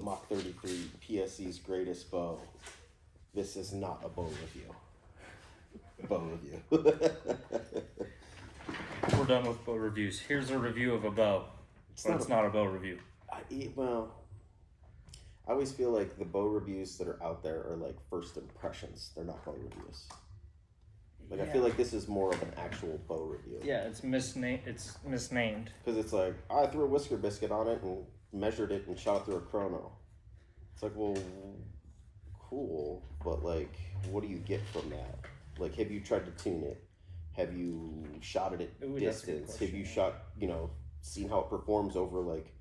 Mach 33, PSE's greatest bow. This is not a bow review. Bow review. We're done with bow reviews. Here's a review of a bow. It's not a bow review. I always feel like the bow reviews that are out there are like first impressions. They're not bow reviews. Like, I feel like this is more of an actual bow review. Yeah, it's misnamed. Because it's like, I threw a whisker biscuit on it and measured it and shot it through a chrono. It's like, well, cool, but like, what do you get from that? Like, have you tried to tune it? Have you shot it at distance? Have you shot, seen how it performs over like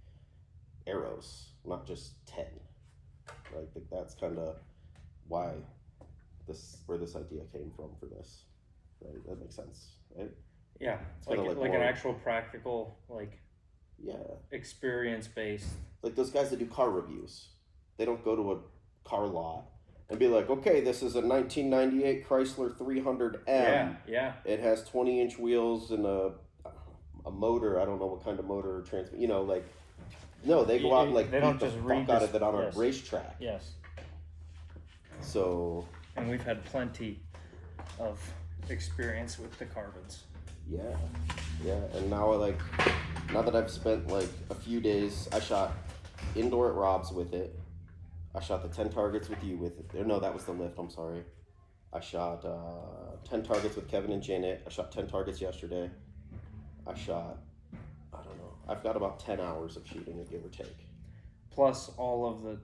arrows, not just 10? Right? Like, that's kind of where this idea came from for this. Right? That makes sense, right? Yeah, it's like an actual practical, experience based. Like those guys that do car reviews, they don't go to a car lot and be like, okay, this is a 1998 Chrysler 300M. Yeah. It has 20-inch wheels and a motor. I don't know what kind of motor or transmission. No, they go out and they don't just fuck out of it on a racetrack. Yes. So. And we've had plenty of experience with the carbons. Yeah, and now that I've spent like a few days, I shot indoor at Rob's with it. I shot the 10 targets with you with it. No, that was the lift, I'm sorry. I shot 10 targets with Kevin and Janet. I shot 10 targets yesterday. I don't know. I've got about 10 hours of shooting, give or take. Plus all of the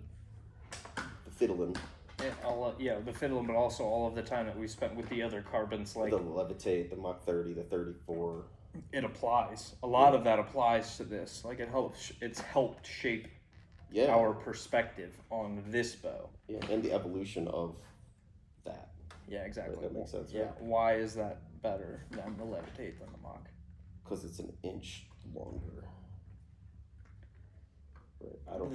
fiddling. The fiddling, but also all of the time that we spent with the other carbons, like the Levitate, the Mach 30, the 34. It applies. A lot of that applies to this. Like it's helped shape our perspective on this bow. Yeah, and the evolution of that. Yeah, exactly. Right, that makes sense. Yeah. Right? Why is that better than the Levitate than the Mach? Because it's an inch longer. Right. I don't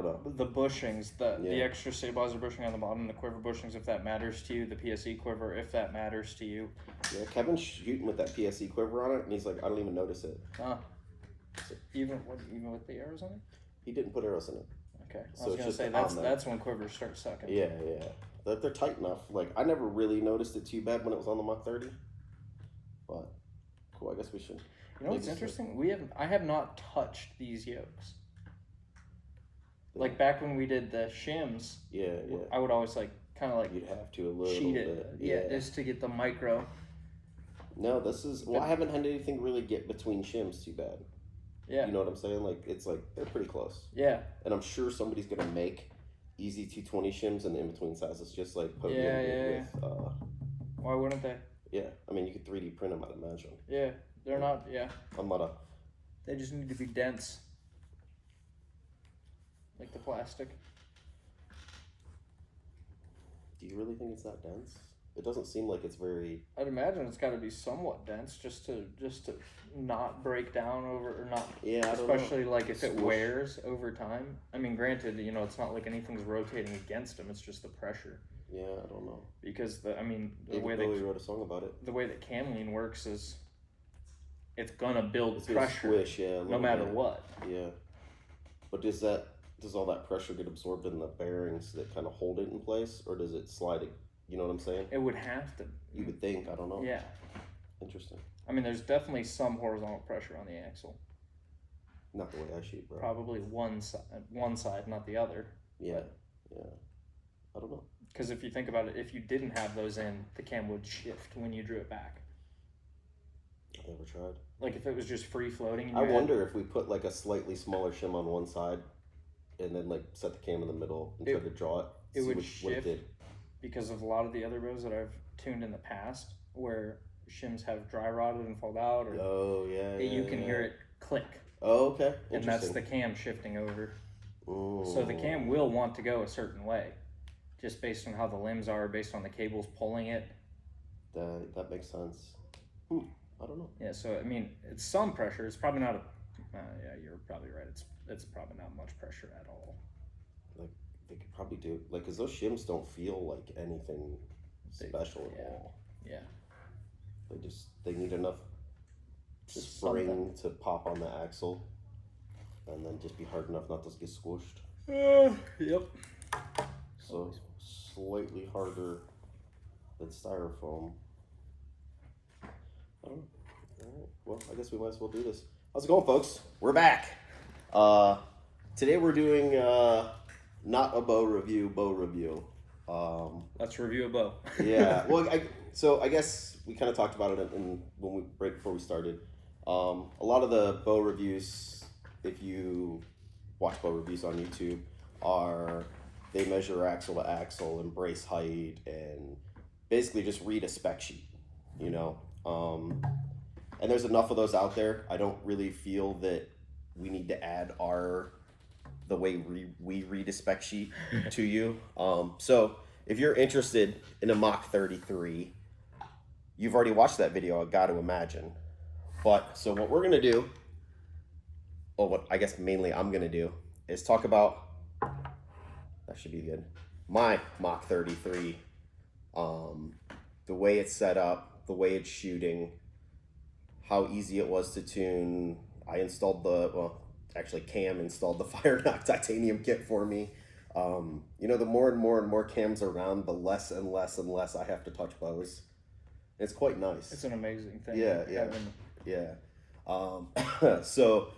know. The bushings, the extra stabilizer bushing on the bottom, the quiver bushings, if that matters to you, the PSE quiver, if that matters to you. Yeah, Kevin's shooting with that PSE quiver on it, and he's like, I don't even notice it. So, even with the arrows on it? He didn't put arrows in it. Okay, I was gonna say that's when quivers start sucking. Yeah. They're tight enough. Like, I never really noticed it too bad when it was on the Mach 30. But cool, I guess we should. You know what's interesting? I have not touched these yokes. Like back when we did the shims, I would always you'd have to a little cheat bit. Yeah, just to get the micro. No, I haven't had anything really get between shims too bad. Yeah. You know what I'm saying? Like, it's like, they're pretty close. Yeah. And I'm sure somebody's going to make easy 220 shims and the in-between sizes, just like Podium did with... Why wouldn't they? Yeah. I mean, you could 3D print them, I'd imagine. Yeah. They're not, I'm not a... They just need to be dense. Like the plastic. Do you really think it's that dense? It doesn't seem like it's very... I'd imagine it's got to be somewhat dense just to not break down or not... Yeah, especially like if it wears over time. I mean, granted, it's not like anything's rotating against them. It's just the pressure. Yeah, I don't know. Because the way they wrote a song about it. The way that Camlean works is it's gonna build it's pressure. Gonna squish, no matter what. Yeah. But does all that pressure get absorbed in the bearings that kind of hold it in place, or does it slide it? You know what I'm saying? It would have to. You would think. I don't know. Yeah. Interesting. I mean, there's definitely some horizontal pressure on the axle. Not the way I shoot, bro. Probably one side, not the other. Yeah. I don't know. Because if you think about it, if you didn't have those in, the cam would shift when you drew it back. I've never tried. Like if it was just free floating. I wonder if we put like a slightly smaller shim on one side, and then like set the cam in the middle and try to draw it. It would shift because of a lot of the other bows that I've tuned in the past, where shims have dry rotted and fall out, or you can hear it click. Oh, okay. And that's the cam shifting over. Ooh. So the cam will want to go a certain way, just based on how the limbs are, based on the cables pulling it. That makes sense. I don't know. Yeah, so I mean, it's some pressure. It's probably not you're probably right. It's probably not much pressure at all. Like they could probably do because those shims don't feel like anything special at all. Yeah. They need enough spring to pop on the axle, and then just be hard enough not to get squished. Yep. So slightly harder than styrofoam. Oh, all right. Well, I guess we might as well do this. How's it going, folks? We're back. Today we're doing not a bow review. Let's review a bow. Yeah. Well, I guess we kind of talked about it right before we started. A lot of the bow reviews, if you watch bow reviews on YouTube, they measure axle to axle and brace height and basically just read a spec sheet, you know. And there's enough of those out there. I don't really feel that we need to add the way we read a spec sheet to you. So if you're interested in a Mach 33, you've already watched that video, I got to imagine. But so what we're gonna do, what I guess mainly I'm gonna do, is talk about, that should be good, my Mach 33, the way it's set up, the way it's shooting, how easy it was to tune. I installed Cam installed the Fire Knock titanium kit for me. The more and more cams around, the less and less and less I have to touch bows. It's quite nice. It's an amazing thing. Yeah. So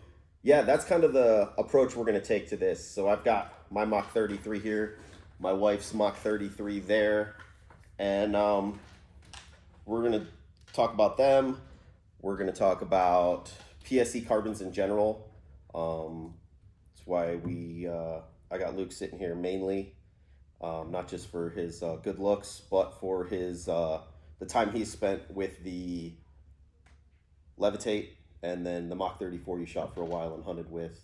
yeah, that's kind of the approach we're going to take to this. So I've got my Mach 33 here, my wife's Mach 33 there, and we're going to talk about them. We're going to talk about PSE carbons in general. That's why I got Luke sitting here mainly, not just for his good looks, but for his the time he spent with the Levitate and then the Mach 34 you shot for a while and hunted with.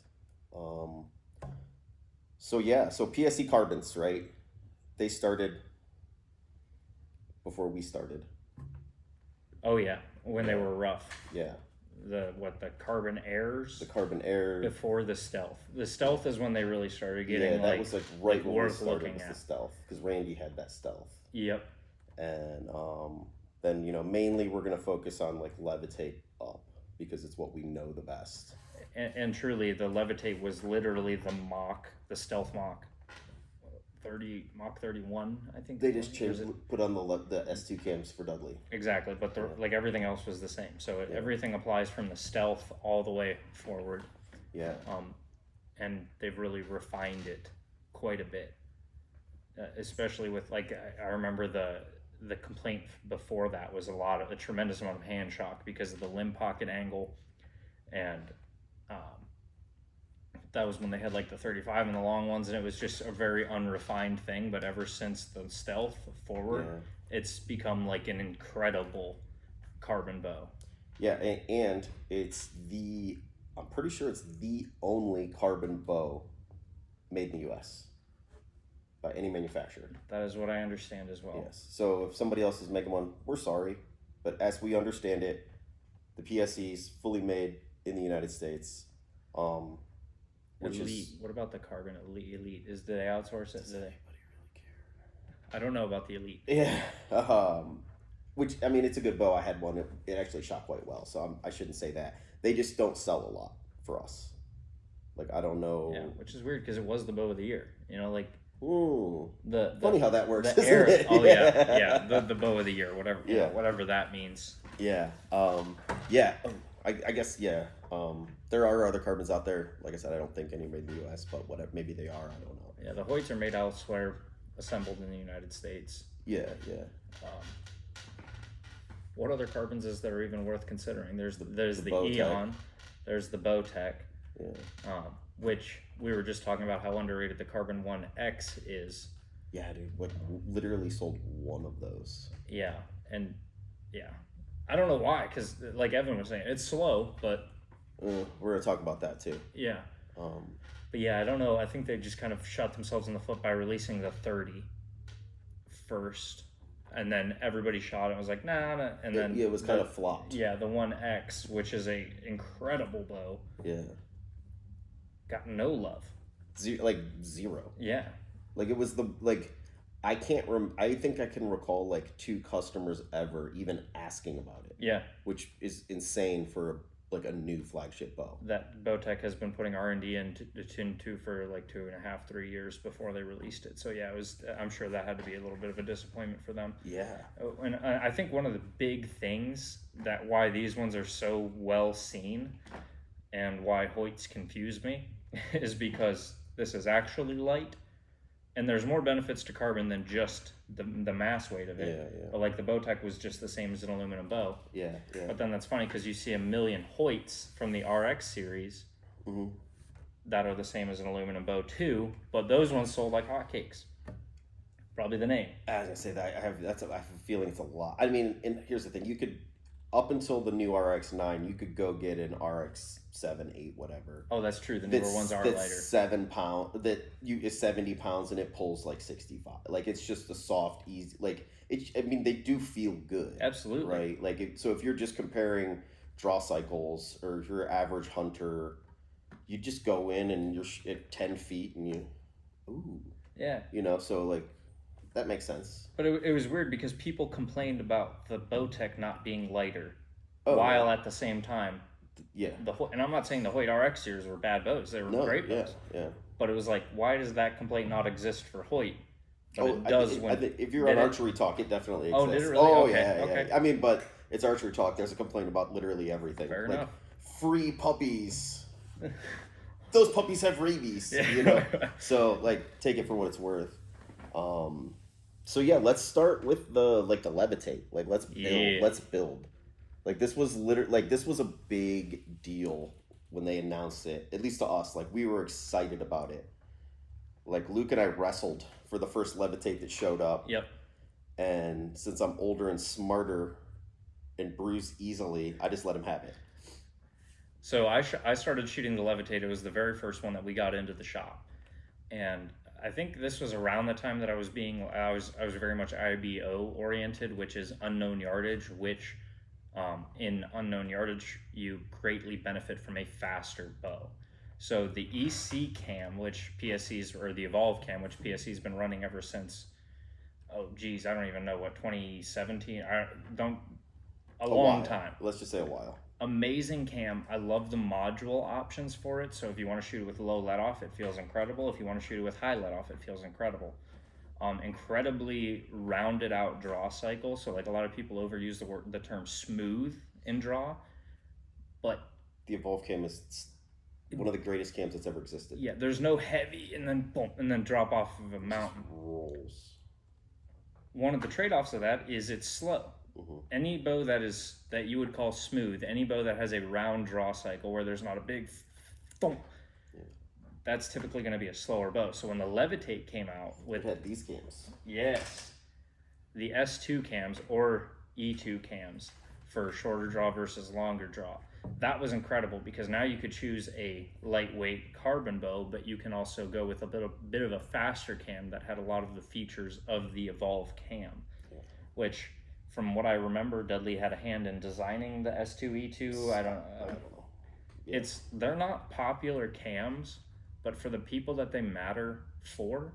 So PSE carbons, right? They started before we started. Oh yeah, when they were rough. Yeah. The carbon airs? The carbon air. Before the stealth. The stealth is when they really started getting that was right when we worth started looking with at. the stealth, because Randy had that stealth. Yep. And then mainly we're gonna focus on like Levitate up because it's what we know the best. And truly, the Levitate was literally the stealth Mach 30, Mach 31, I think. They just put on the S2 cams for Dudley. Exactly, but everything else was the same. So everything applies from the stealth all the way forward. Yeah. And they've really refined it quite a bit, especially with I remember the complaint before that was a tremendous amount of hand shock because of the limb pocket angle, and that was when they had the 35 and the long ones, and it was just a very unrefined thing. But ever since the stealth forward, it's become an incredible carbon bow. Yeah, and I'm pretty sure it's the only carbon bow made in the U.S. by any manufacturer. That is what I understand as well. Yes. So if somebody else is making one, we're sorry, but as we understand it, the PSE is fully made in the United States. What about the carbon elite? Did they outsource it? Does anybody really care? I don't know about the elite. Yeah. Which, I mean, it's a good bow. I had one. It actually shot quite well, so I shouldn't say that. They just don't sell a lot for us. I don't know. Yeah, which is weird because it was the bow of the year. Funny how that works, isn't it? The bow of the year, whatever. Yeah. Whatever that means. Yeah. I guess, yeah. There are other carbons out there. Like I said, I don't think any made in the U.S., but whatever. Maybe they are. I don't know. Yeah, the Hoyts are made elsewhere, assembled in the United States. Yeah. What other carbons is there even worth considering? There's the Bowtech. Eon, there's the Bowtech, which we were just talking about how underrated the Carbon 1X is. Yeah, dude. Literally sold one of those. Yeah, and I don't know why, because like Evan was saying, it's slow, but we're gonna talk about that too. Yeah. But yeah, I don't know. I think they just kind of shot themselves in the foot by releasing the 30 first, and then everybody shot it and was like, nah. And then it was kind of flopped. Yeah, the 1X, which is a incredible bow. Yeah. Got no love. Zero. Yeah. It was I think I can recall 2 customers ever even asking about it. Yeah. Which is insane for like a new flagship bow. That Bowtech has been putting R&D into for like 2.5, 3 years before they released it. So yeah, it was. I'm sure that had to be a little bit of a disappointment for them. Yeah. And I think one of the big things that why these ones are so well seen, and why Hoyts confuse me, is because this is actually light, and there's more benefits to carbon than just the mass weight of it. Yeah. But like the Bowtech was just the same as an aluminum bow. Yeah. But then that's funny because you see a million Hoyts from the RX series that are the same as an aluminum bow too, but those ones sold like hotcakes. Probably the name. As I say that, I have a feeling it's a lot. I mean, and here's the thing: you could, up until the new RX-9, you could go get an RX-7, 8, whatever. Oh, that's true. The newer ones are that's lighter. 7 pound. That is 70 pounds and it pulls like 65. Like it's just a soft, easy. Like it. I mean, they do feel good. Absolutely. Right. Like so, if you're just comparing draw cycles or if you're an average hunter, you just go in and you're at 10 feet and you, ooh. Yeah. So like. That makes sense. But it was weird because people complained about the Bowtech not being lighter, while at the same time, and I'm not saying the Hoyt RX series were bad bows; they were great bows. Yeah. But it was like, why does that complaint not exist for Hoyt? But it does. I think if you're on Archery Talk, it definitely exists. Oh, did it really? Oh, okay. Yeah. I mean, but it's Archery Talk. There's a complaint about literally everything. Fair like, enough. Free puppies. Those puppies have rabies. So like, take it for what it's worth. So yeah, let's start with the Levitate. Like let's build. Like this was this was a big deal when they announced it. At least to us, like we were excited about it. Like Luke and I wrestled for the first Levitate that showed up. Yep. And since I'm older and smarter and bruise easily, I just let him have it. So I started shooting the Levitate. It was the very first one that we got into the shop. And I think this was around the time that I was very much IBO oriented, which is unknown yardage, which in unknown yardage, you greatly benefit from a faster bow. So the EC cam, which PSE's, or the Evolve cam, which PSE's been running ever since, I don't even know what, 2017? A long time. Let's just say a while. Amazing cam. I love the module options for it. So if you want to shoot it with low let off, it feels incredible. If you want to shoot it with high let off, it feels incredible. Incredibly rounded out draw cycle. So like a lot of people overuse the term smooth in draw, but the Evolve cam is one of the greatest cams that's ever existed. Yeah, there's no heavy and then boom and then drop off of a mountain. Rolls. One of the trade-offs of that is it's slow. Mm-hmm. Any bow that you would call smooth, any bow that has a round draw cycle where there's not a big thump, that's typically going to be a slower bow. So when the Levitate came out with... It had these cams. Yes. The S2 cams or E2 cams for shorter draw versus longer draw. That was incredible because now you could choose a lightweight carbon bow, but you can also go with a bit of a faster cam that had a lot of the features of the Evolve cam, which... From what I remember, Dudley had a hand in designing the S2E2. I don't know. Yeah. They're not popular cams, but for the people that they matter for,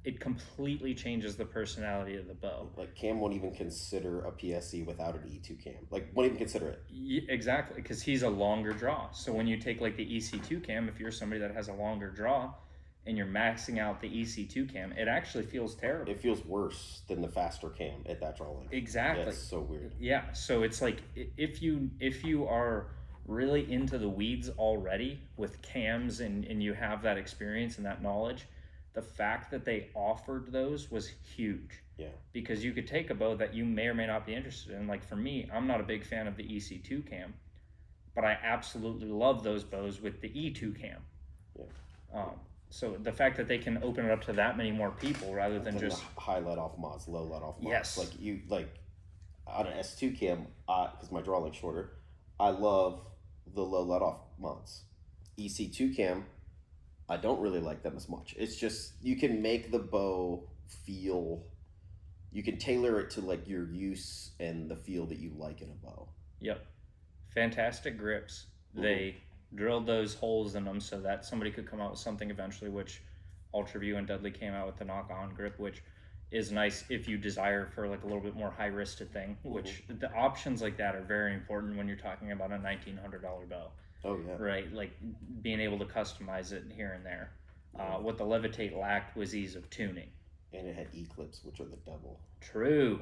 it completely changes the personality of the bow. Like Cam won't even consider a PSE without an E2 cam. Like won't even consider it. Exactly, because he's a longer draw. So when you take like the EC2 cam, if you're somebody that has a longer draw, and you're maxing out the EC2 cam, it actually feels terrible. It feels worse than the faster cam at that draw length. Exactly. Yeah, it's so weird. Yeah, so it's like if you are really into the weeds already with cams and you have that experience and that knowledge, the fact that they offered those was huge. Yeah. Because you could take a bow that you may or may not be interested in. Like for me, I'm not a big fan of the EC2 cam, but I absolutely love those bows with the E2 cam. Yeah. So the fact that they can open it up to that many more people rather than just high let off mods, low let off mods. Yes. Like on an S2 cam, because my draw length's shorter, I love the low let off mods. EC2 cam, I don't really like them as much. It's just you can make the bow feel, you can tailor it to like your use and the feel that you like in a bow. Yep. Fantastic grips. Mm-hmm. They drilled those holes in them so that somebody could come out with something eventually, which Ultraview and Dudley came out with the knock-on grip, which is nice if you desire for like a little bit more high-wristed thing, which the options like that are very important when you're talking about a $1,900 bow. Oh yeah. Right, like being able to customize it here and there. What the Levitate lacked was ease of tuning. And it had E-clips, which are the devil. True.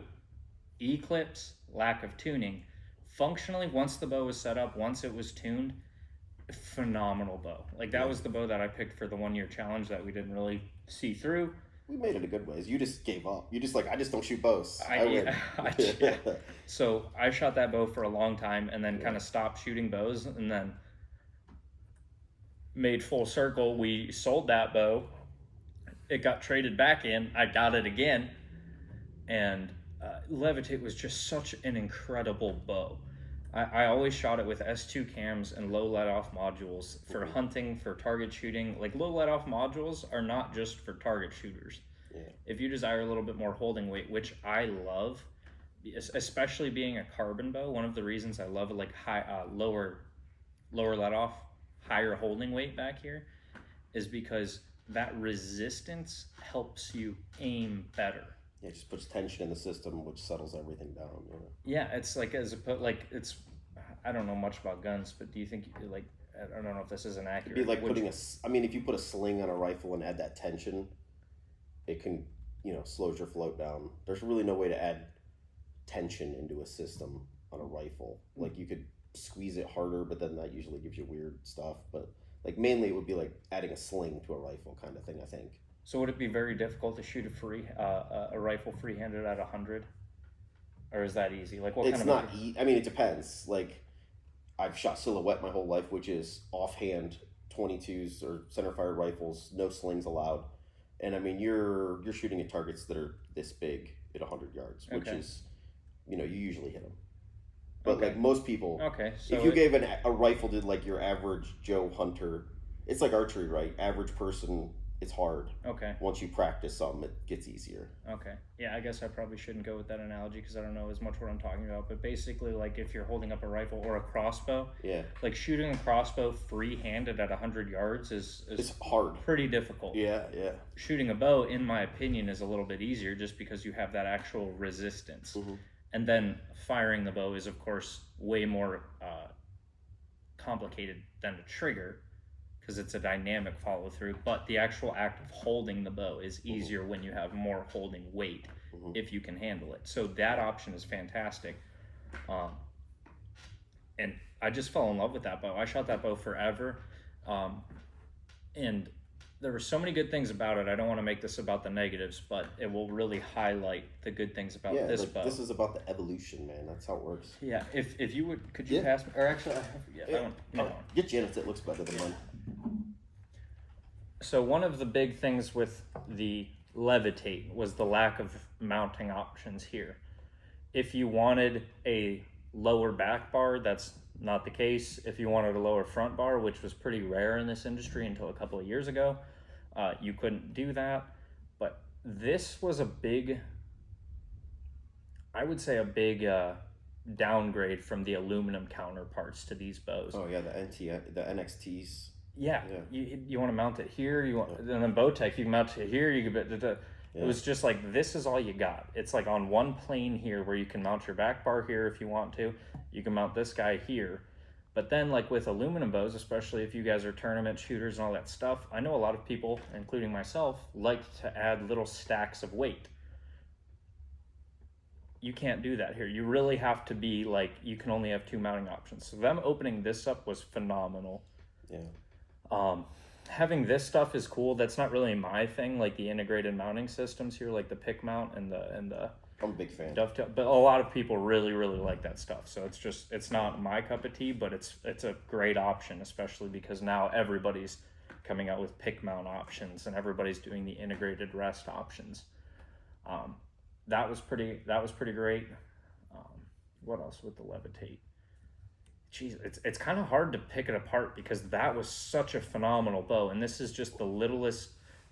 E-clips, lack of tuning. Functionally, once the bow was set up, once it was tuned, phenomenal bow. Like that was the bow that I picked for the 1-year challenge that we didn't really see through. We made it a good ways. You just gave up. You just like, I just don't shoot bows. I win. So I shot that bow for a long time and then kind of stopped shooting bows, and then made full circle. We sold that bow. It got traded back in. I got it again. And Levitate was just such an incredible bow. I always shot it with S2 cams and low let-off modules for hunting, for target shooting. Like, low let-off modules are not just for target shooters. Yeah. If you desire a little bit more holding weight, which I love, especially being a carbon bow, one of the reasons I love it, like lower let-off, higher holding weight back here, is because that resistance helps you aim better. Yeah, it just puts tension in the system, which settles everything down. You know? Yeah, it's like it's. I don't know much about guns, but do you think like I don't know if this is inaccurate? It'd be like putting if you put a sling on a rifle and add that tension, it can slows your float down. There's really no way to add tension into a system on a rifle. Like you could squeeze it harder, but then that usually gives you weird stuff. But like mainly it would be like adding a sling to a rifle kind of thing, I think. So would it be very difficult to shoot a rifle free-handed at 100, or is that easy? Like what it's kind of? It's not. I mean, it depends. Like I've shot silhouette my whole life, which is offhand 22s or center-fired rifles, no slings allowed. And I mean, you're shooting at targets that are this big at 100 yards, which is, you usually hit them. But like most people, so if you gave a rifle to like your average Joe hunter, it's like archery, right? Average person, it's hard. Okay. Once you practice something, it gets easier. Okay. Yeah, I guess I probably shouldn't go with that analogy because I don't know as much what I'm talking about. But basically, like if you're holding up a rifle or a crossbow, like shooting a crossbow free-handed at 100 yards is hard. Pretty difficult. Yeah. Shooting a bow, in my opinion, is a little bit easier just because you have that actual resistance. Mm-hmm. And then firing the bow is, of course, way more complicated than a trigger because it's a dynamic follow through. But the actual act of holding the bow is easier when you have more holding weight if you can handle it. So that option is fantastic. And I just fell in love with that bow. I shot that bow forever. And there were so many good things about it. I don't want to make this about the negatives, but it will really highlight the good things about this bow. This is about the evolution, man. That's how it works. Yeah. If you would, could you pass me? Or actually, that one. Get Janet's. It looks better than mine. So one of the big things with the Levitate was the lack of mounting options here. If you wanted a lower back bar, that's not the case. If you wanted a lower front bar, which was pretty rare in this industry until a couple of years ago, you couldn't do that. But this was a big downgrade from the aluminum counterparts to these bows. Oh yeah, the NXTs. Yeah. You want to mount it here. And then Bowtech, you can mount it here. It was just like, this is all you got. It's like on one plane here where you can mount your back bar here if you want to. You can mount this guy here. But then like with aluminum bows, especially if you guys are tournament shooters and all that stuff, I know a lot of people, including myself, like to add little stacks of weight. You can't do that here. You really have to be like, you can only have 2 mounting options. So them opening this up was phenomenal. Yeah. Having this stuff is cool. That's not really my thing, like the integrated mounting systems here, like the pick mount and the I'm a big fan. Dovetail, but a lot of people really, really like that stuff. So it's not my cup of tea, but it's a great option, especially because now everybody's coming out with pick mount options and everybody's doing the integrated rest options. That was pretty great. What else with the Levitate? Jeez, it's kind of hard to pick it apart because that was such a phenomenal bow, and this is just the littlest,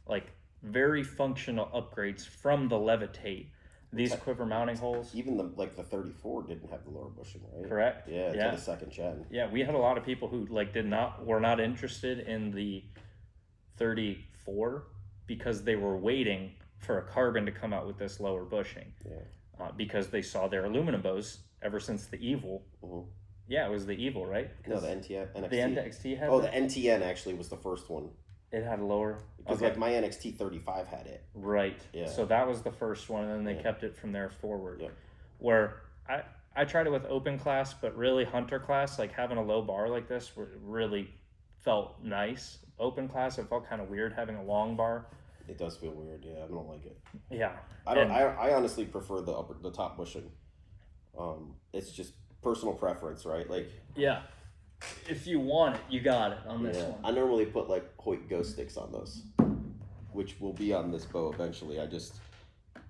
like very functional upgrades from the Levitate. These quiver mounting holes. Even the 34 didn't have the lower bushing, right? Correct. Yeah, until the second gen. Yeah, we had a lot of people who were not interested in the 34 because they were waiting for a carbon to come out with this lower bushing. Because they saw their aluminum bows ever since the Evil. Yeah, it was the Evil, right? No, the NXT. The NXT had the NTN actually was the first one. It had a lower. Because like my NXT 35 had it. Right. Yeah. So that was the first one, and then they kept it from there forward. Where I tried it with open class, but really hunter class, like having a low bar like this, really felt nice. Open class, it felt kind of weird having a long bar. It does feel weird, yeah. I don't like it. Yeah, I honestly prefer the top bushing. It's just personal preference, right? Like yeah, if you want it, you got it on this one. I normally put like Hoyt ghost sticks on those, which will be on this bow eventually.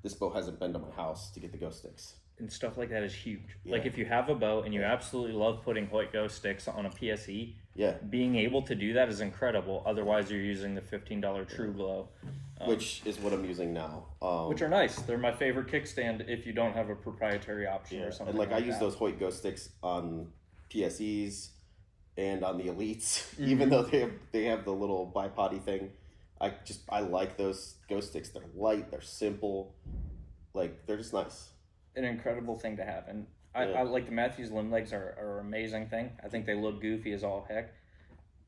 This bow hasn't been to my house to get the ghost sticks. And stuff like that is huge. Like if you have a bow and you absolutely love putting Hoyt ghost sticks on a PSE, being able to do that is incredible. Otherwise, you're using the $15 True Glow, which is what I'm using now. Which are nice. They're my favorite kickstand if you don't have a proprietary option or something. And like I use those Hoyt ghost sticks on PSEs and on the Elites, even though they have the little bipody thing. I like those ghost sticks. They're light. They're simple. Like they're just nice. An incredible thing to have, and I like the Matthews limb legs are an amazing thing. I think they look goofy as all heck.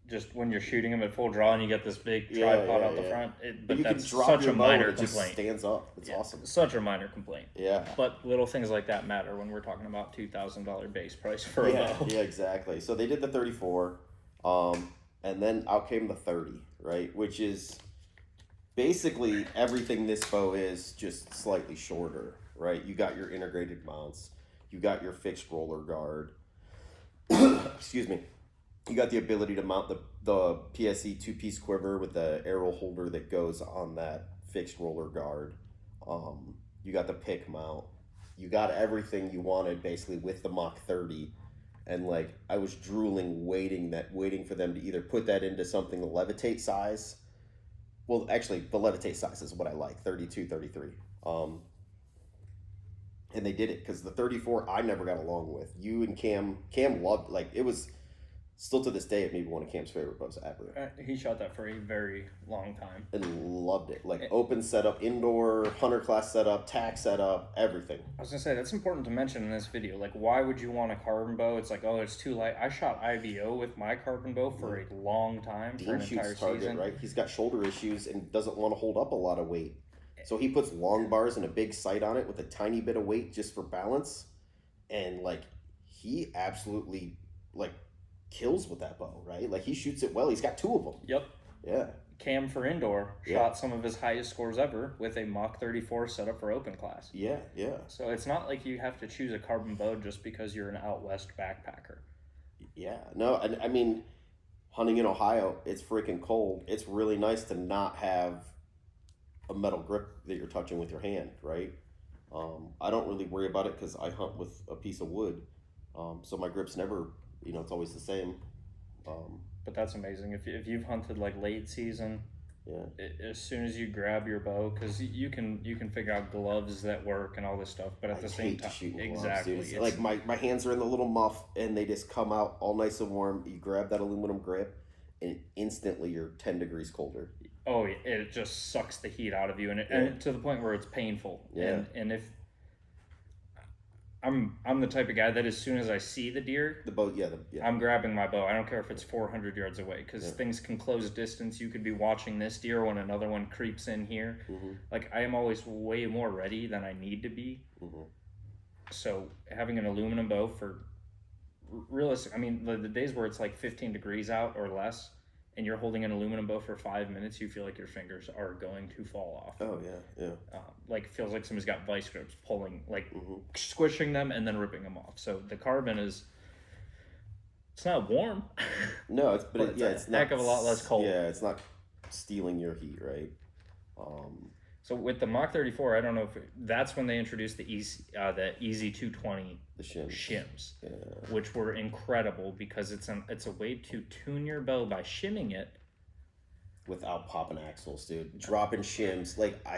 Just when you're shooting them at full draw and you get this big tripod out the front, but you that's can drop such your a bow minor and it complaint. Just stands up. It's awesome. Such a minor complaint. Yeah. But little things like that matter when we're talking about $2,000 base price for a bow. Yeah, exactly. So they did the 34, and then out came the 30, right? Which is basically everything this bow is, just slightly shorter. Right, you got your integrated mounts, you got your fixed roller guard. Excuse me. You got the ability to mount the PSE 2-piece quiver with the arrow holder that goes on that fixed roller guard. You got the pick mount. You got everything you wanted basically with the Mach 30. And like I was drooling, waiting for them to either put that into something the Levitate size. Well, actually, the Levitate size is what I like, 32, 33. And they did it because the 34 I never got along with. You and Cam loved, like it was still to this day it may be one of Cam's favorite bows ever. He shot that for a very long time and loved it. Like open setup, indoor, hunter class setup, tack setup, everything. I was gonna say that's important to mention in this video. Like, why would you want a carbon bow? It's like, oh, it's too light. I shot IBO with my carbon bow for a long time, for an entire season. Right? He's got shoulder issues and doesn't want to hold up a lot of weight. So he puts long bars and a big sight on it with a tiny bit of weight just for balance. And like he absolutely like kills with that bow, right? Like he shoots it well. He's got 2 of them. Yep. Yeah. Cam for indoor shot some of his highest scores ever with a Mach 34 set up for open class. Yeah. So it's not like you have to choose a carbon bow just because you're an out west backpacker. Yeah. No, I mean, hunting in Ohio, it's freaking cold. It's really nice to not have a metal grip that you're touching with your hand, right? I don't really worry about it because I hunt with a piece of wood, so my grip's never, it's always the same. But that's amazing. If you've hunted like late season, as soon as you grab your bow, because you can figure out gloves that work and all this stuff, but at the same time, exactly, gloves, like my hands are in the little muff and they just come out all nice and warm. You grab that aluminum grip, and instantly you're 10 degrees colder. Oh, it just sucks the heat out of you, and to the point where it's painful. Yeah. And if I'm the type of guy that as soon as I see the deer, the bow, I'm grabbing my bow. I don't care if it's 400 yards away, because things can close distance. You could be watching this deer when another one creeps in here. Like I am always way more ready than I need to be. So having an aluminum bow for realistic, I mean the days where it's like 15 degrees out or less, and you're holding an aluminum bow for 5 minutes, you feel like your fingers are going to fall off. Oh, yeah. Like, it feels like somebody's got vice grips pulling, like, squishing them and then ripping them off. So the carbon it's not warm. No, it's a heck of a lot less cold. Yeah, it's not stealing your heat, right? So with the Mach 34, I don't know if that's when they introduced the Easy 220 shims, which were incredible because it's a way to tune your bow by shimming it without popping axles, dude. Dropping shims, like I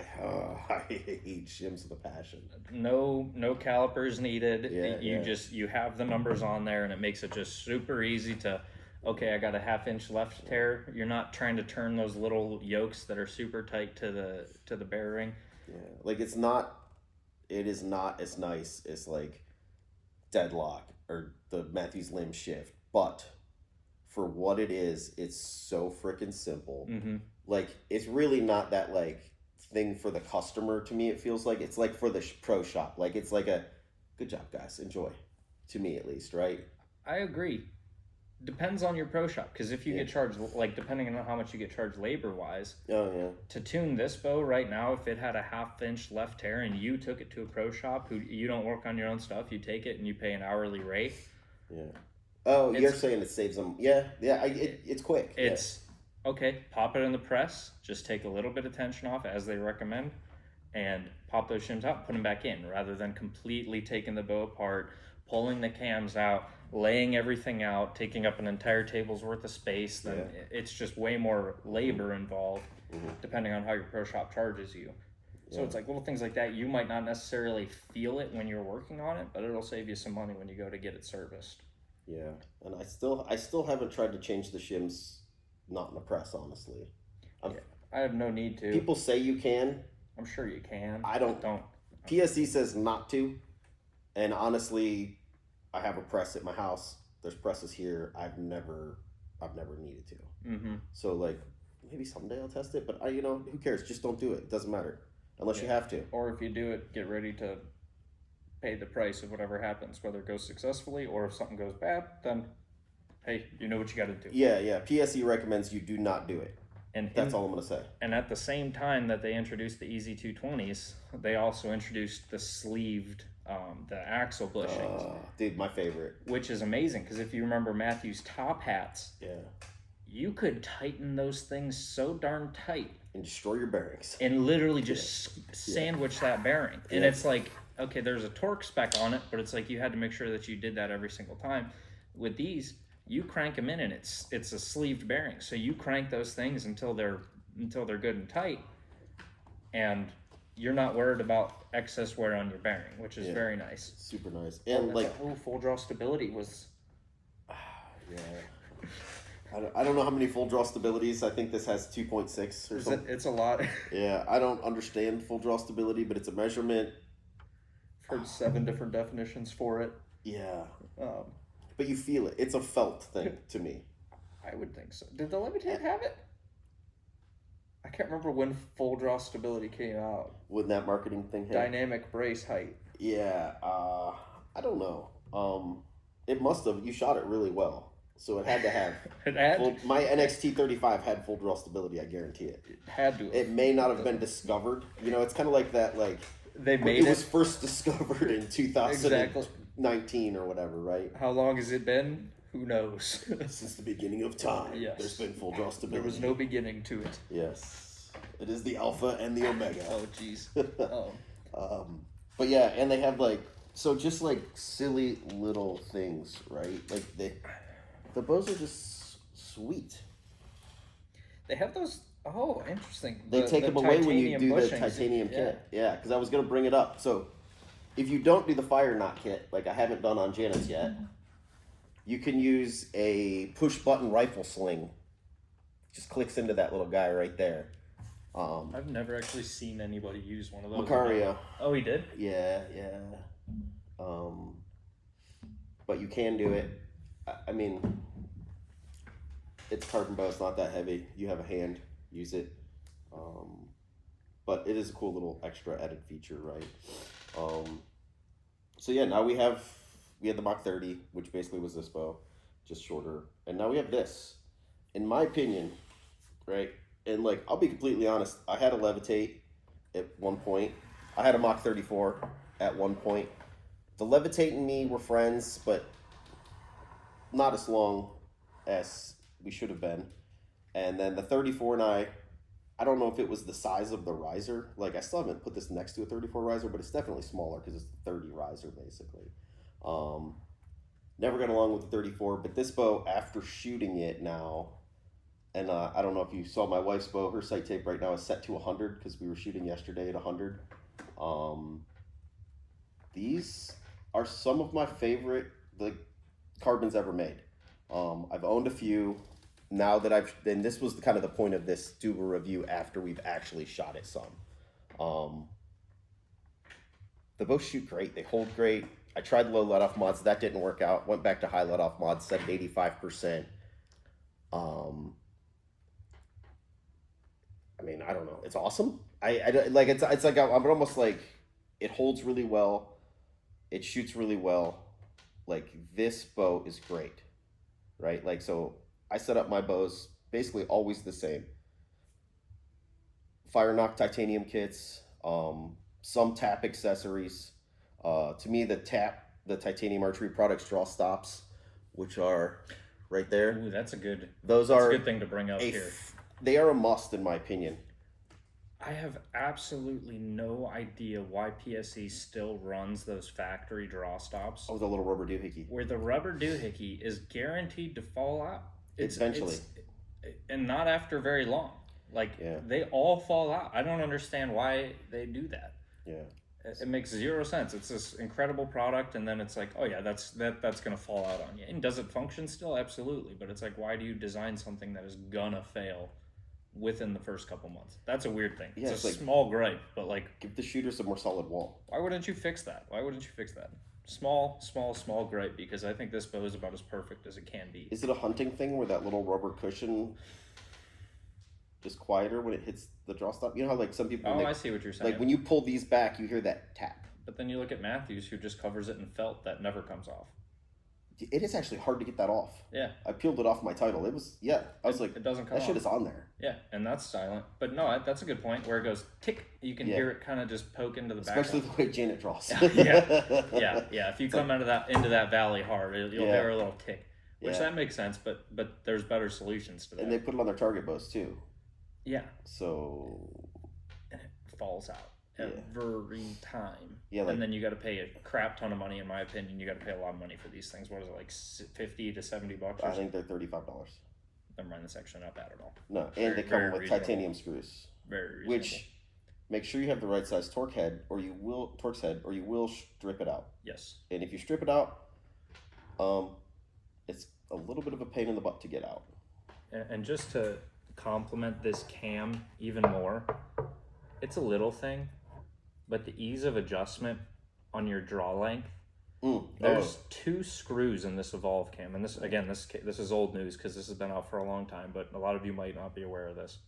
hate shims with a passion. No calipers needed. You have the numbers on there, and it makes it just super easy to. Okay, I got a 1/2 inch left tear. You're not trying to turn those little yokes that are super tight to the bearing. Yeah, like it is not as nice as like Deadlock or the Matthews Limb shift, but for what it is, it's so freaking simple. Mm-hmm. Like it's really not that like thing for the customer. To me, it feels like it's like for the pro shop. Like it's like a good job, guys, enjoy. To me, at least, right? I agree. Depends on your pro shop, because if you Yeah. get charged, like depending on how much you get charged labor wise, Oh yeah. to tune this bow right now, if it had a 1/2 inch left tear and you took it to a pro shop who you don't work on your own stuff, you take it and you pay an hourly rate. Yeah. Oh, you're It's- saying it saves them? Yeah, yeah. It's quick. It's okay. Pop it in the press. Just take a little bit of tension off as they recommend, and pop those shims out. Put them back in, rather than completely taking the bow apart, pulling the cams out, laying everything out, taking up an entire table's worth of space. Then Yeah. it's just way more labor involved, depending on how your pro shop charges you. So Yeah. it's like little things like that. You might not necessarily feel it when you're working on it, but it'll save you some money when you go to get it serviced. Yeah, and I still haven't tried to change the shims, not in the press, honestly. I have no need to. People say you can. I'm sure you can. I don't. PSE says not to, and honestly, I have a press at my house. There's presses here. I've never needed to. Mm-hmm. So like, maybe someday I'll test it. But who cares? Just don't do it. It doesn't matter unless you have to. Or if you do it, get ready to pay the price of whatever happens, whether it goes successfully or if something goes bad. Then, hey, you know what you got to do. Yeah. PSE recommends you do not do it. And That's all I'm gonna say. And at the same time that they introduced the Easy 220s, they also introduced the sleeved, the axle bushings, Dude, my favorite. which is amazing because if you remember Matthew's top hats, Yeah. you could tighten those things so darn tight And destroy your bearings. and literally just sandwich that bearing. And Yeah. it's like, okay, there's a torque spec on it, but it's like you had to make sure that you did that every single time. With these, you crank them in and it's a sleeved bearing. So you crank those things until they're good and tight, and you're not worried about excess wear on your bearing, which is very nice. Super nice. And like, full draw stability was yeah. I don't know how many full draw stabilities. I think this has 2.6 or something. it's a lot. Yeah, I don't understand full draw stability, but it's a measurement. I've heard 7 different definitions for it. Yeah. Um, But you feel it. It's a felt thing to me. I would think so. Did the Levitate have it? I can't remember when full draw stability came out. When that marketing thing hit. Dynamic brace height. Yeah. I don't know. It must have. You shot it really well, so it had to have. It had My NXT 35 had full draw stability. I guarantee it. had to. It may not have been discovered. It's kind of like that. Like They made it was first discovered in 2019 or whatever, right? How long has it been? Who knows? Since the beginning of time, Yes. there's been full draw stability. There was no beginning to it. Yes, it is the alpha and the omega. Oh, jeez. But yeah, and they have just silly little things, right? Like the bows are just sweet. They have those. Oh, interesting. They take them away when you do the bushings. titanium kit. Yeah, because I was gonna bring it up. So if you don't do the fire knot kit, like I haven't done on Janet's yet, you can use a push button rifle sling. Just clicks into that little guy right there. I've never actually seen anybody use one of those. Macario. Oh, he did? Yeah. But you can do it. I mean, it's carbon bow. It's not that heavy. You have a hand. Use it. But it is a cool little extra added feature, right? So yeah, now we had the Mach 30, which basically was this bow, just shorter, and now we have this. In my opinion, right? And I'll be completely honest. I had a Levitate at one point. I had a Mach 34 at one point. The Levitate and me were friends, but not as long as we should have been. And then the 34 and I don't know if it was the size of the riser. I still haven't put this next to a 34 riser, but it's definitely smaller because it's the 30 riser, basically. Never got along with the 34, but this bow, after shooting it now, and I don't know if you saw my wife's bow, her sight tape right now is set to 100 because we were shooting yesterday at 100. These are some of my favorite carbons ever made. I've owned a few. Now that and this was kind of the point of this do a review after we've actually shot it some. the bows shoot great. They hold great. I tried low let-off mods. That didn't work out. Went back to high let-off mods, set at 85%. I mean, I don't know. It's awesome. Like it's like I'm almost like it holds really well. It shoots really well. Like this bow is great, right? Like so, I set up my bows basically always the same. Fire knock titanium kits, some tap accessories. To me, the titanium archery products draw stops, which are right there. Ooh, that's a good. Those that's are a good thing to bring up here. They are a must in my opinion. I have absolutely no idea why PSE still runs those factory draw stops. Oh, the little rubber doohickey. Where the rubber doohickey is guaranteed to fall out. Eventually. And not after very long. Like, they all fall out. I don't understand why they do that. Yeah. It makes zero sense. It's this incredible product, and then it's like, oh yeah, that's going to fall out on you. And does it function still? Absolutely. But it's like, why do you design something that is gonna fail within the first couple months? That's a weird thing. Yeah, it's a small gripe, but like, give the shooters a more solid wall. Why wouldn't you fix that? Small gripe, because I think this bow is about as perfect as it can be. Is it a hunting thing where that little rubber cushion is quieter when it hits the draw stop? You know how like some people... I see what you're saying. Like when you pull these back, you hear that tap. But then you look at Matthews, who just covers it in felt that never comes off. It is actually hard to get that off. Yeah. I peeled it off my title. It was, I was like, it doesn't come off. That shit is on there. Yeah, and that's silent. But no, that's a good point, where it goes tick. You can hear it kind of just poke into the back. Especially the way Janet draws. yeah. If you come into that valley hard, you'll hear a little tick. Which that makes sense, but there's better solutions to that. And they put it on their target bows too. Yeah. So... And it falls out every time. Yeah, and then you got to pay a crap ton of money, in my opinion. You got to pay a lot of money for these things. What is it, like $50 to $70? I think they're $35. Never mind, that's actually not bad at all. No, and they come with titanium screws. Very reasonable. Which, make sure you have the right size torque head, or you will strip it out. Yes. And if you strip it out, it's a little bit of a pain in the butt to get out. And just to complement this cam even more, it's a little thing, but the ease of adjustment on your draw length. There's 2 screws in this Evolve cam, and this is old news because this has been out for a long time, but a lot of you might not be aware of this.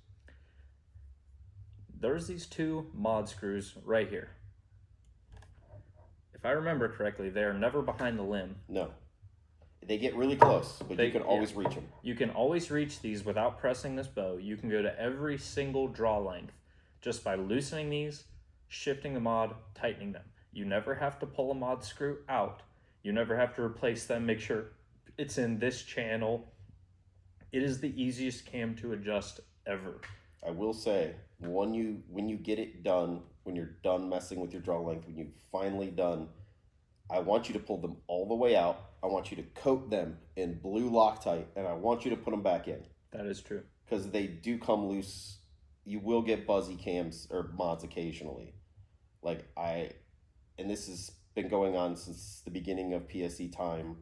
There's these 2 mod screws right here. If I remember correctly, they are never behind the limb. No. They get really close, but you can always reach them. You can always reach these without pressing this bow. You can go to every single draw length just by loosening these, shifting the mod, tightening them. You never have to pull a mod screw out. You never have to replace them, make sure it's in this channel. It is the easiest cam to adjust ever. I will say, when you get it done, when you're done messing with your draw length, when you've finally done, I want you to pull them all the way out. I want you to coat them in blue Loctite, and I want you to put them back in. That is true. Because they do come loose. You will get buzzy cams or mods occasionally. And this has been going on since the beginning of PSE time.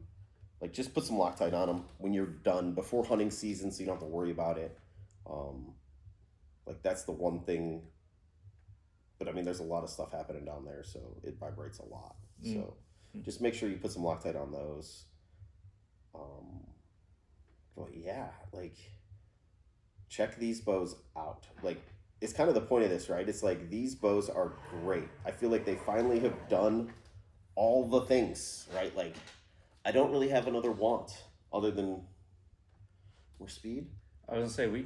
Like, just put some Loctite on them when you're done, before hunting season, so you don't have to worry about it. That's the one thing. But, I mean, there's a lot of stuff happening down there, so it vibrates a lot. So... just make sure you put some Loctite on those. But yeah, check these bows out. It's kind of the point of this, right? It's like, these bows are great. I feel like they finally have done all the things, right? I don't really have another want other than more speed. I was gonna say,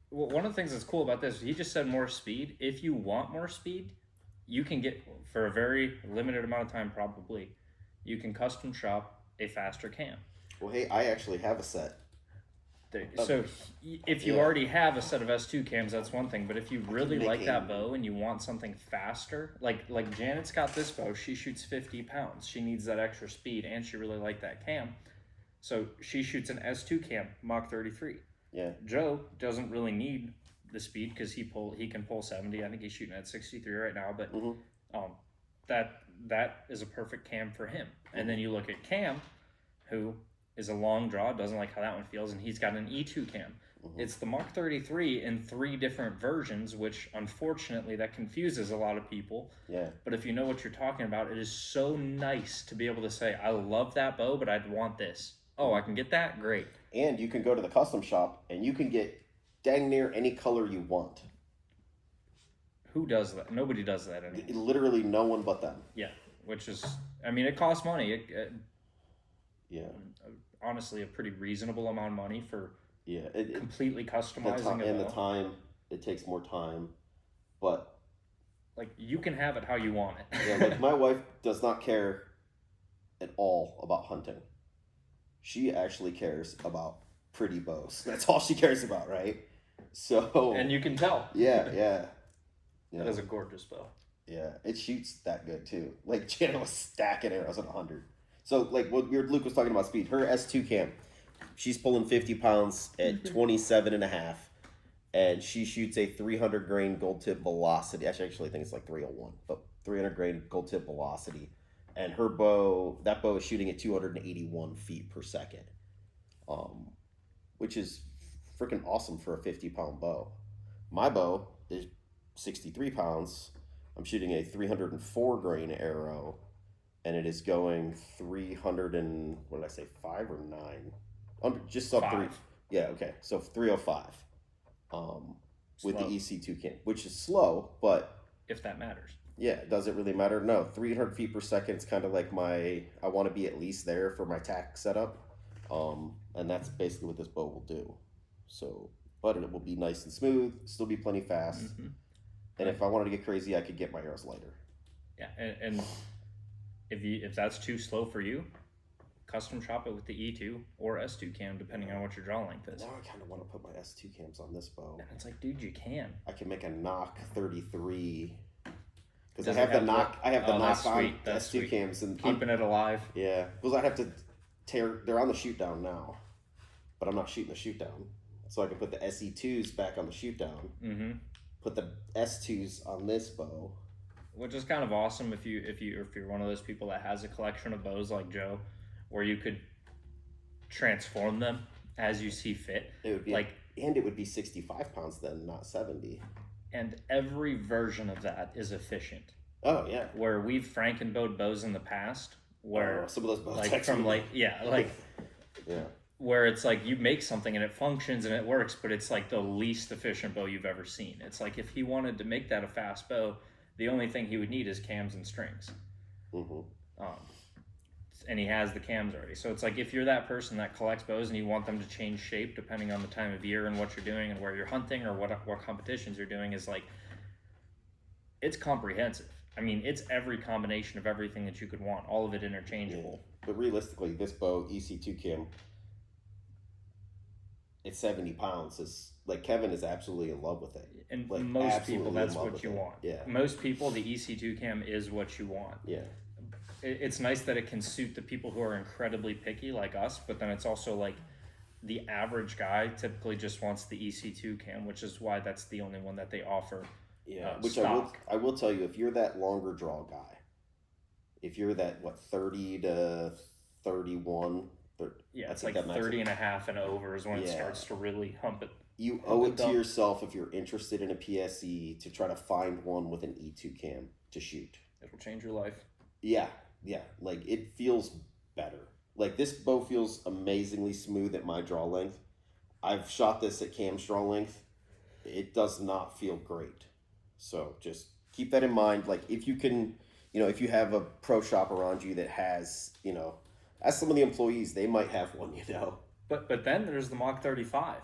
one of the things that's cool about this, he just said more speed. If you want more speed, you can get, for a very limited amount of time probably, you can custom shop a faster cam. Well, hey, I actually have a set. So if you already have a set of S2 cams, that's one thing. But if you really like that bow and you want something faster, like Janet's got this bow, she shoots 50 pounds. She needs that extra speed, and she really liked that cam. So she shoots an S2 cam, Mach 33. Yeah. Joe doesn't really need the speed because he can pull 70. I think he's shooting at 63 right now, but that is a perfect cam for him. And then you look at Cam, who is a long draw, doesn't like how that one feels, and he's got an E2 cam. It's the Mach 33 in 3 different versions, which unfortunately that confuses a lot of people. Yeah. But if you know what you're talking about, it is so nice to be able to say, I love that bow, but I'd want this. Oh, I can get that? Great. And you can go to the custom shop and you can get dang near any color you want. Who does that? Nobody does that anymore. Literally no one but them. Yeah, which is, I mean, it costs money. Yeah. Honestly, a pretty reasonable amount of money for Yeah. completely customizing and the time, it takes more time. But like, you can have it how you want it. yeah, like my wife does not care at all about hunting. She actually cares about pretty bows. That's all she cares about, right? So And you can tell. Yeah. That is a gorgeous bow. Yeah, it shoots that good too. Like Janet was stacking arrows at 100. So like what Luke was talking about speed, her S2 cam, she's pulling 50 pounds at 27 and a half, and she shoots a 300 grain gold tip velocity. Actually, I think it's like 301, but 300 grain gold tip velocity. And her bow, that bow is shooting at 281 feet per second, which is freaking awesome for a 50-pound bow. My bow is 63 pounds. I'm shooting a 304 grain arrow, and it is going 300 and, what did I say, 5 or 9? Just sub 3. Yeah, okay. So 305 with the EC2 cam, which is slow, but... If that matters. Yeah, does it really matter? No, 300 feet per second is kind of like I want to be at least there for my tack setup. And that's basically what this bow will do. So, but it will be nice and smooth, still be plenty fast. And if I wanted to get crazy, I could get my arrows lighter. Yeah, and if that's too slow for you, custom shop it with the E2 or S2 cam, depending on what your draw length is. Now I kind of want to put my S2 cams on this bow. And it's like, dude, you can. I can make a knock 33. Because I have the knock. I have the knock on S2 cams and keeping it alive. Yeah, because I have to tear. They're on the shoot down now, but I'm not shooting the shoot down, so I can put the SE2s back on the shoot down. Put the S2s on this bow, which is kind of awesome if you're one of those people that has a collection of bows like Joe, where you could transform them as you see fit. It would be and it would be 65 pounds then, not 70. And every version of that is efficient. Oh yeah. Where we've frankenbowed bows in the past, where some of those bows yeah, where it's like you make something and it functions and it works, but it's like the least efficient bow you've ever seen. It's like if he wanted to make that a fast bow, the only thing he would need is cams and strings. And he has the cams already. So it's like if you're that person that collects bows and you want them to change shape depending on the time of year and what you're doing and where you're hunting or what competitions you're doing, is like, it's comprehensive. I mean, it's every combination of everything that you could want, all of it interchangeable. Yeah. But realistically, this bow, EC2 cam, it's 70 pounds. It's like Kevin is absolutely in love with it. And like, most people, that's what you want. Yeah. Most people, the EC2 cam is what you want. Yeah. It's nice that it can suit the people who are incredibly picky like us, but then it's also like the average guy typically just wants the EC2 cam, which is why that's the only one that they offer. Yeah, which stock. I will tell you, if you're that longer draw guy, if you're that 30 to 31, it's like 30 and a half and over is when it starts to really hump it. You owe it to yourself, if you're interested in a PSE, to try to find one with an E2 cam to shoot. It'll change your life. Yeah, like it feels better. Like this bow feels amazingly smooth at my draw length. I've shot this at Cam's draw length. It does not feel great. So just keep that in mind. Like if you can, if you have a pro shop around you that has, as some of the employees, they might have one, But then there's the Mach 35.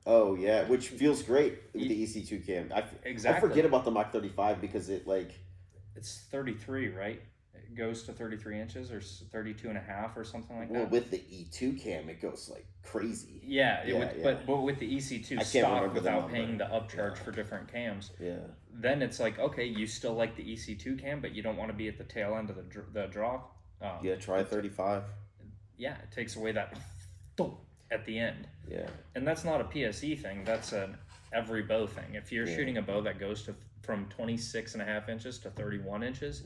Oh yeah, which feels great with the EC2 cam. I forget about the Mach 35 because it's 33, right? It goes to 33 inches or 32 and a half or something like that. Well, with the E2 cam, it goes like crazy. But with the EC2 stock, without paying the upcharge for different cams, then it's like, okay, you still like the EC2 cam, but you don't want to be at the tail end of the draw. Try 35. Yeah, it takes away that at the end. Yeah. And that's not a PSE thing. That's an every bow thing. If you're shooting a bow that goes from 26 and a half inches to 31 inches,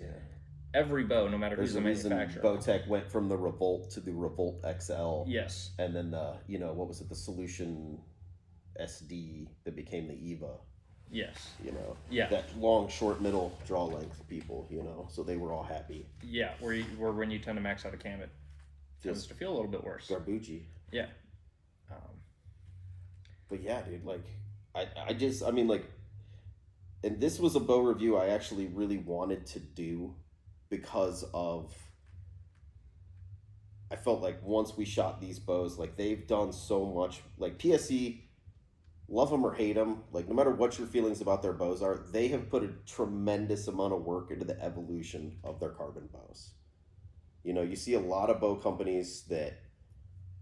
every bow, no matter There's who's a the reason manufacturer. Bowtech went from the Revolt to the Revolt XL. Yes. And then what was it? The Solution SD that became the Eva. Yes. Yeah. That long, short, middle draw length people. So they were all happy. Yeah, where when you tend to max out a cam, it tends to feel a little bit worse. Garbugey. Yeah. But yeah, dude, like, I mean, like, and this was a bow review I actually really wanted to do because of, I felt like once we shot these bows, like, they've done so much, like, PSE, love them or hate them, like, no matter what your feelings about their bows are, they have put a tremendous amount of work into the evolution of their carbon bows. You see a lot of bow companies that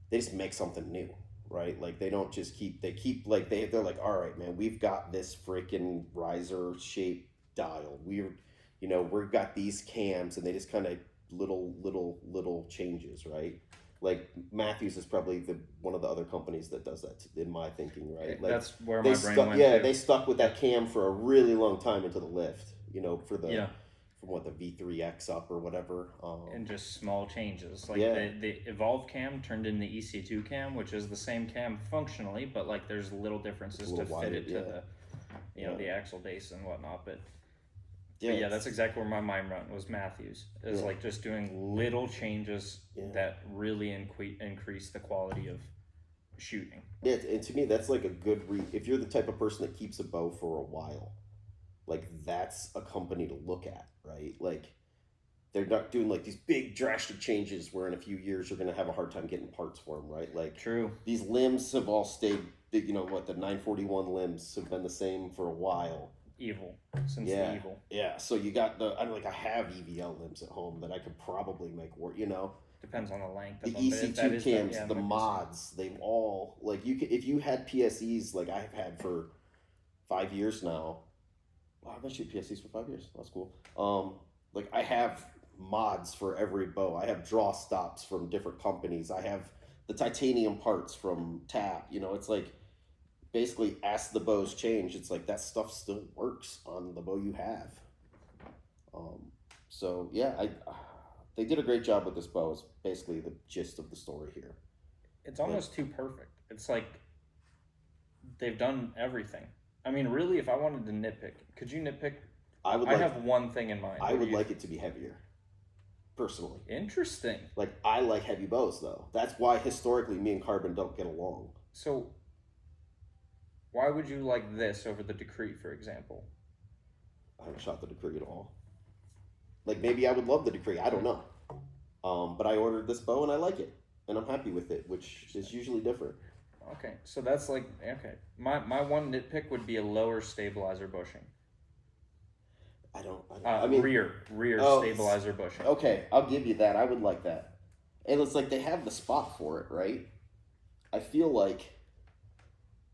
they just make something new, right? Like, they don't just keep like, they're like, all right, man, we've got this freaking riser shaped dial. We've got these cams, and they just kind of little changes, right? Like, Matthews is probably one of the other companies that does that, in my thinking, right? Like, that's where my brain went. Yeah, they stuck with that cam for a really long time into the lift, for the from what, the V3X up or whatever, and just small changes, like the Evolve cam turned into the EC2 cam, which is the same cam functionally, but like there's little differences to fit it to the the axle base and whatnot, but that's exactly where my mind went, was Matthews. Is like just doing little changes that really increase the quality of shooting. Yeah, and to me, that's like a good if you're the type of person that keeps a bow for a while, like, that's a company to look at, right? Like, they're not doing like these big drastic changes where in a few years you're going to have a hard time getting parts for them, right? Like, true. These limbs have all stayed, the 941 limbs have been the same for a while. Since the Evil. Yeah, so you got I have EVL limbs at home that I could probably make work, Depends on the length the of EC2 cams, the mods, they've all, like, if you had PSEs like I've had for 5 years now. Wow, I've been shooting PSEs for 5 years. That's cool. Like, I have mods for every bow. I have draw stops from different companies. I have the titanium parts from TAP. It's like, basically, as the bows change, it's like that stuff still works on the bow you have. So yeah, they did a great job with this bow. Is basically the gist of the story here. It's almost too perfect. It's like they've done everything. I mean, really, if I wanted to nitpick, could you nitpick? I have one thing in mind. I would like it to be heavier, personally. Interesting. Like, I like heavy bows, though. That's why historically me and Carbon don't get along. So, why would you like this over the Decree, for example? I haven't shot the Decree at all. Like, maybe I would love the Decree. I don't know. But I ordered this bow and I like it, and I'm happy with it, which is usually different. Okay, so that's like, okay. My one nitpick would be a lower stabilizer bushing. I mean, rear stabilizer bushing. Okay, I'll give you that. I would like that. And it's like they have the spot for it, right? I feel like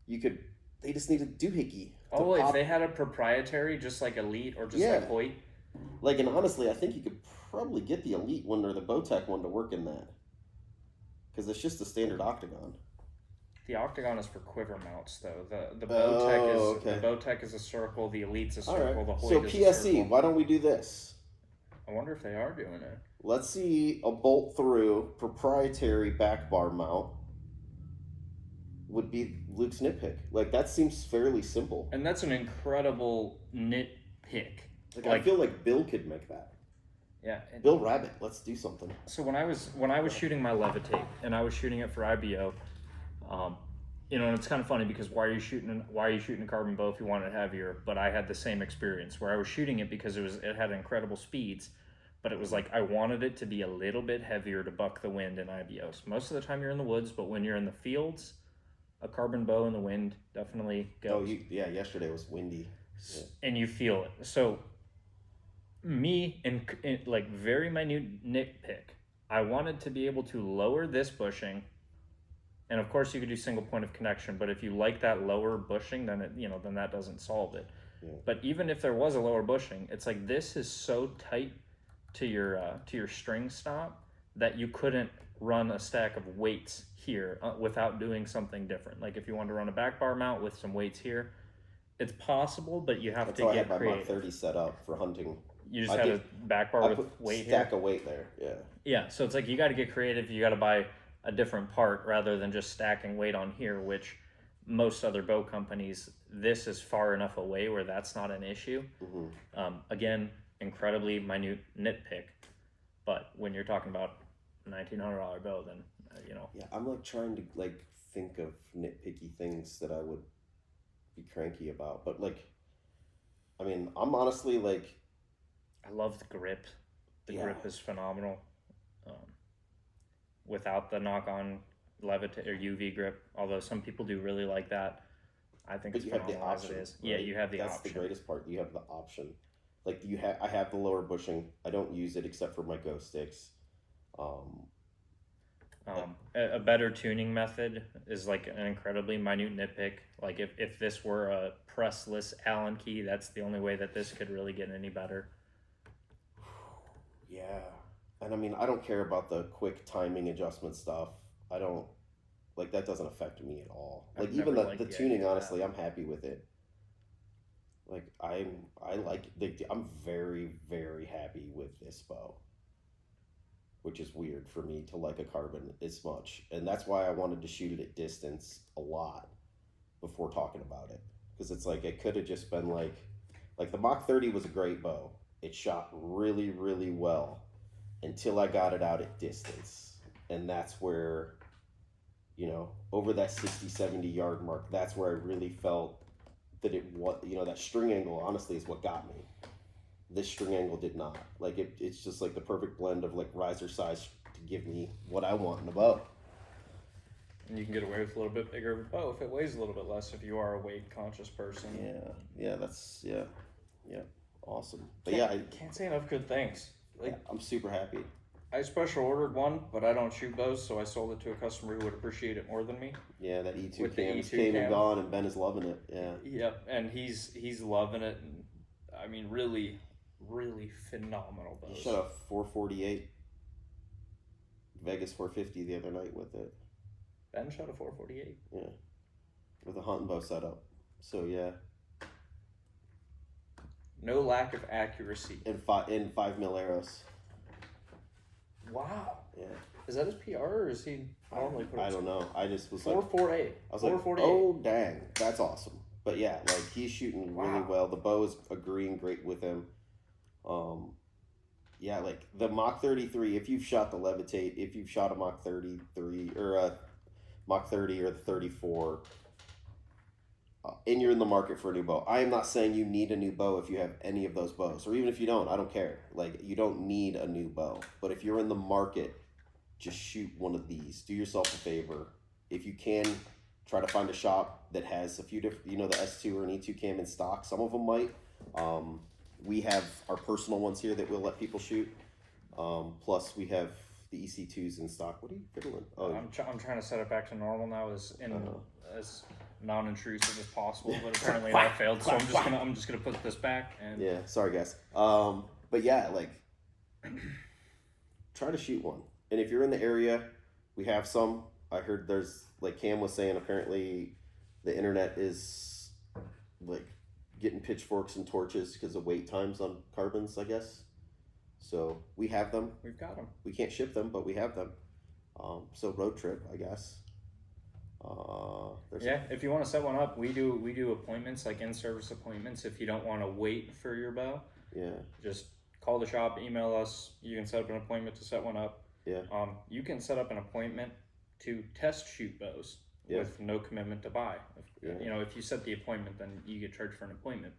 they just need a doohickey. Oh, if they had a proprietary, just like Elite or just like Hoyt? Like, and honestly, I think you could probably get the Elite one or the Bowtech one to work in that. Because it's just a standard octagon. The octagon is for quiver mounts, though. The Bowtech is a circle. The Elite's a circle. Right. The Hoyt is a circle. PSE, why don't we do this? I wonder if they are doing it. Let's see a bolt-through proprietary back bar mount would be Luke's nitpick. Like, that seems fairly simple. And that's an incredible nitpick. Like, I feel like Bill could make that. Yeah. Bill Rabbit, let's do something. So when I was shooting my Levitate, and I was shooting it for IBO, and it's kind of funny because why are you shooting a carbon bow if you want it heavier? But I had the same experience where I was shooting it because it had incredible speeds, but it was like I wanted it to be a little bit heavier to buck the wind in IBOs. Most of the time you're in the woods, but when you're in the fields, a carbon bow in the wind definitely goes. Oh, yesterday was windy. Yeah. And you feel it. So me, in like very minute nitpick, I wanted to be able to lower this bushing. And of course, you could do single point of connection, but if you like that lower bushing, then then that doesn't solve it. Yeah. But even if there was a lower bushing, it's like this is so tight to your string stop that you couldn't run a stack of weights here without doing something different. Like if you want to run a back bar mount with some weights here, it's possible, but you have to get creative. I had my Mach 30 set up for hunting You just I had did- a back bar I with put weight stack here. of weight there. Yeah. Yeah, so it's like you got to get creative. You got to buy a different part rather than just stacking weight on here, which most other bow companies, this is far enough away where that's not an issue. Again, incredibly minute nitpick, but when you're talking about $1,900 bow, then Yeah, I'm like trying to like think of nitpicky things that I would be cranky about, but like, I mean, I'm honestly like, I love the grip. The Yeah. grip is phenomenal. Without the knock-on Levitate or UV grip, although some people do really like that. I think but it's you have the phenomenal as option. it is. Right? Yeah, you have the That's option. the greatest part. You have the option. Like I have the lower bushing. I don't use it except for my ghost sticks. A better tuning method is like an incredibly minute nitpick. Like if this were a pressless Allen key, that's the only way that this could really get any better. Yeah, and I mean, I don't care about the quick timing adjustment stuff. I don't like that. Doesn't affect me at all. I've Like even never the liked the tuning, idea of honestly, I'm happy with it. Like I like I'm very very happy with this bow, which is weird for me to like a carbon as much, and that's why I wanted to shoot it at distance a lot before talking about it, because it's like it could have just been like the Mach 30 was a great bow. It shot really really well until I got it out at distance, and that's where, over that 60 70 yard mark, that's where I really felt that that string angle honestly is what got me. This string angle did not. Like it's just like the perfect blend of like riser size to give me what I want in a bow. And you can get away with a little bit bigger of a bow if it weighs a little bit less, if you are a weight conscious person. Yeah, awesome. But I can't say enough good things. Like, I'm super happy. I special ordered one, but I don't shoot bows, so I sold it to a customer who would appreciate it more than me. Yeah, that E2 With the cam E2 came and cam. gone, and Ben is loving it. Yeah. Yep, and he's loving it, and I mean, really, really phenomenal bows. He shot a 448 Vegas 450 the other night with it. Ben shot a 448. Yeah, with a hunting bow setup. So yeah. No lack of accuracy. And 5 mil arrows. Wow. Yeah. Is that his PR or is he normally put? I don't know. I just was 448. I was like, 448. oh dang, that's awesome. But yeah, like he's shooting really Wow. well. The bow is agreeing great with him. Yeah, like the Mach 33. If you've shot the Levitate, if you've shot a Mach 33 or a Mach 30 or the 34, and you're in the market for a new bow, I am not saying you need a new bow if you have any of those bows, or even if you don't. I don't care. Like you don't need a new bow, but if you're in the market, just shoot one of these. Do yourself a favor. If you can, try to find a shop that has a few different, the S2 or an E2 cam in stock. Some of them might. We have our personal ones here that we'll let people shoot. Plus, we have the EC2s in stock. What are you fiddling? Oh, I'm trying to set it back to normal now, as non-intrusive as possible, but apparently that failed. So I'm just gonna put this back and yeah. Sorry, guys. But yeah, like try to shoot one. And if you're in the area, we have some. I heard there's, like Cam was saying, apparently the internet is like getting pitchforks and torches because of wait times on carbons, I guess. So we have them. we've got them. We can't ship them, but we have them. So road trip, I guess. If you want to set one up, we do appointments, like in-service appointments. If you don't want to wait for your bow, just call the shop, email us. You can set up an appointment to set one up. Yeah. You can set up an appointment to test shoot bows with no commitment to buy. If you set the appointment, then you get charged for an appointment.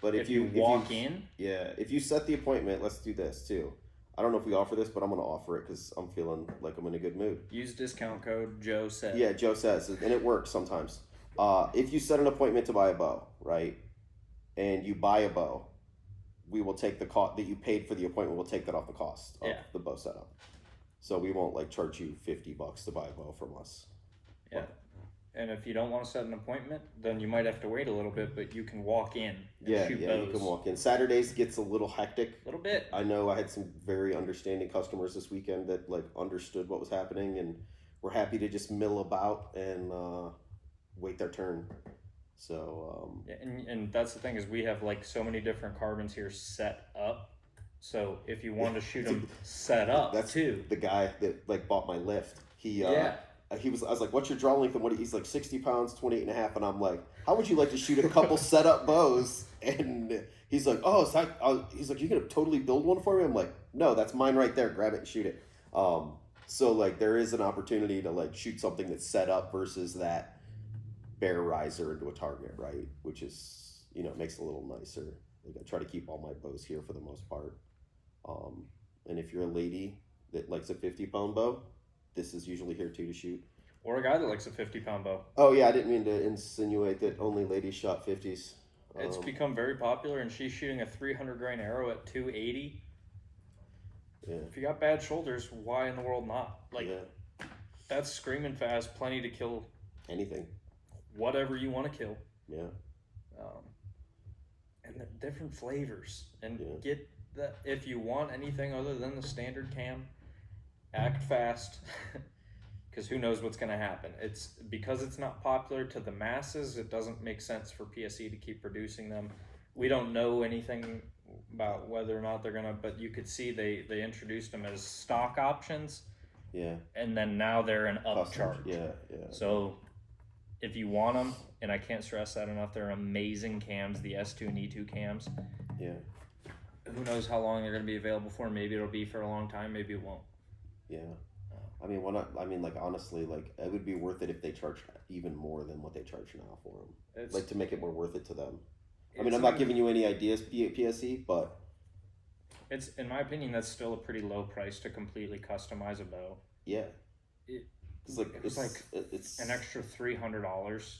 But if you walk in, if you set the appointment, let's do this too. I don't know if we offer this, but I'm going to offer it because I'm feeling like I'm in a good mood. Use discount code Joe Says. Yeah, Joe Says, and it works sometimes. If you set an appointment to buy a bow, right, and you buy a bow, we will take the cost that you paid for the appointment. We'll take that off the cost of the bow setup. So we won't charge you $50 to buy a bow from us. Yeah. And if you don't want to set an appointment, then you might have to wait a little bit, but you can walk in and shoot bows. You can walk in. Saturdays gets a little hectic. A little bit. I know I had some very understanding customers this weekend that understood what was happening and were happy to just mill about and wait their turn. So and that's the thing, is we have so many different carbons here set up So if you want to shoot them set up, that's too. the guy that like bought my lift. I was like, what's your draw length? And he's like 60 pounds, 28 and a half. And I'm like, how would you like to shoot a couple setup bows? And he's like, oh, he's like, you gonna totally build one for me? I'm like, no, that's mine right there. Grab it and shoot it. So like there is an opportunity to like shoot something that's set up versus that bear riser into a target, right? Which is, makes it a little nicer. Like I try to keep all my bows here for the most part. And if you're a lady that likes a 50-pound bow, this is usually here too to shoot. Or a guy that likes a 50-pound bow. Oh yeah, I didn't mean to insinuate that only ladies shot 50s. It's become very popular, and she's shooting a 300 grain arrow at 280. Yeah. If you got bad shoulders, why in the world not? Like, that's screaming fast, plenty to kill anything, whatever you want to kill. Yeah. And the different flavors, and get that. If you want anything other than the standard cam, act fast, because who knows what's going to happen. It's because it's not popular to the masses. It doesn't make sense for PSE to keep producing them. We don't know anything about whether or not they're gonna, but you could see they introduced them as stock options. Yeah. And then now they're an upcharge. Yeah. So if you want them, and I can't stress that enough, they're amazing cams, the S2 and E2 cams. Yeah. Who knows how long they're gonna be available for? Maybe it'll be for a long time. Maybe it won't. Yeah. Like honestly, like it would be worth it if they charged even more than what they charge now for them. Like to make it more worth it to them. I'm not giving you any ideas, PSE, but it's, in my opinion, that's still a pretty low price to completely customize a bow. Yeah. It's an extra $300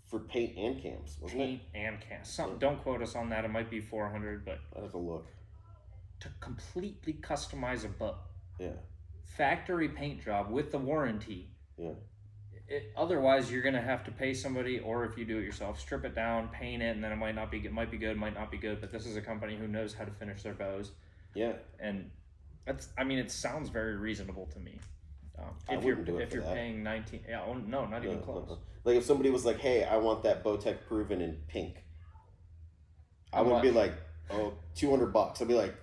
for paint and cams, wasn't paint it? And cams. Don't quote us on that. It might be $400, but I'll have to look. To completely customize a bow. Yeah. Factory paint job with the warranty. Yeah. Otherwise, you're gonna have to pay somebody, or if you do it yourself, strip it down, paint it, and then it might not be good, might be good, might not be good. But this is a company who knows how to finish their bows. Yeah, and it sounds very reasonable to me. If you're paying 19, not even close. Like if somebody was like, "Hey, I want that Bowtech Proven in pink," I would be like, "Oh, $200." I'd be like,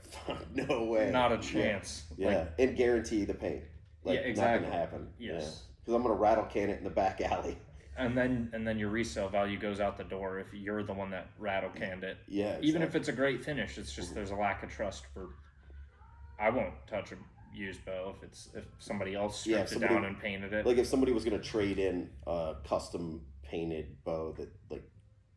"No way, not a chance." Yeah, and guarantee the paint. Like, exactly. Not gonna happen. Yes. Because I'm gonna rattle can it in the back alley. And then your resale value goes out the door if you're the one that rattle canned it. Yeah. Exactly. Even if it's a great finish, it's just there's a lack of trust for. I won't touch a used bow if somebody else stripped it down and painted it. Like if somebody was gonna trade in a custom painted bow that like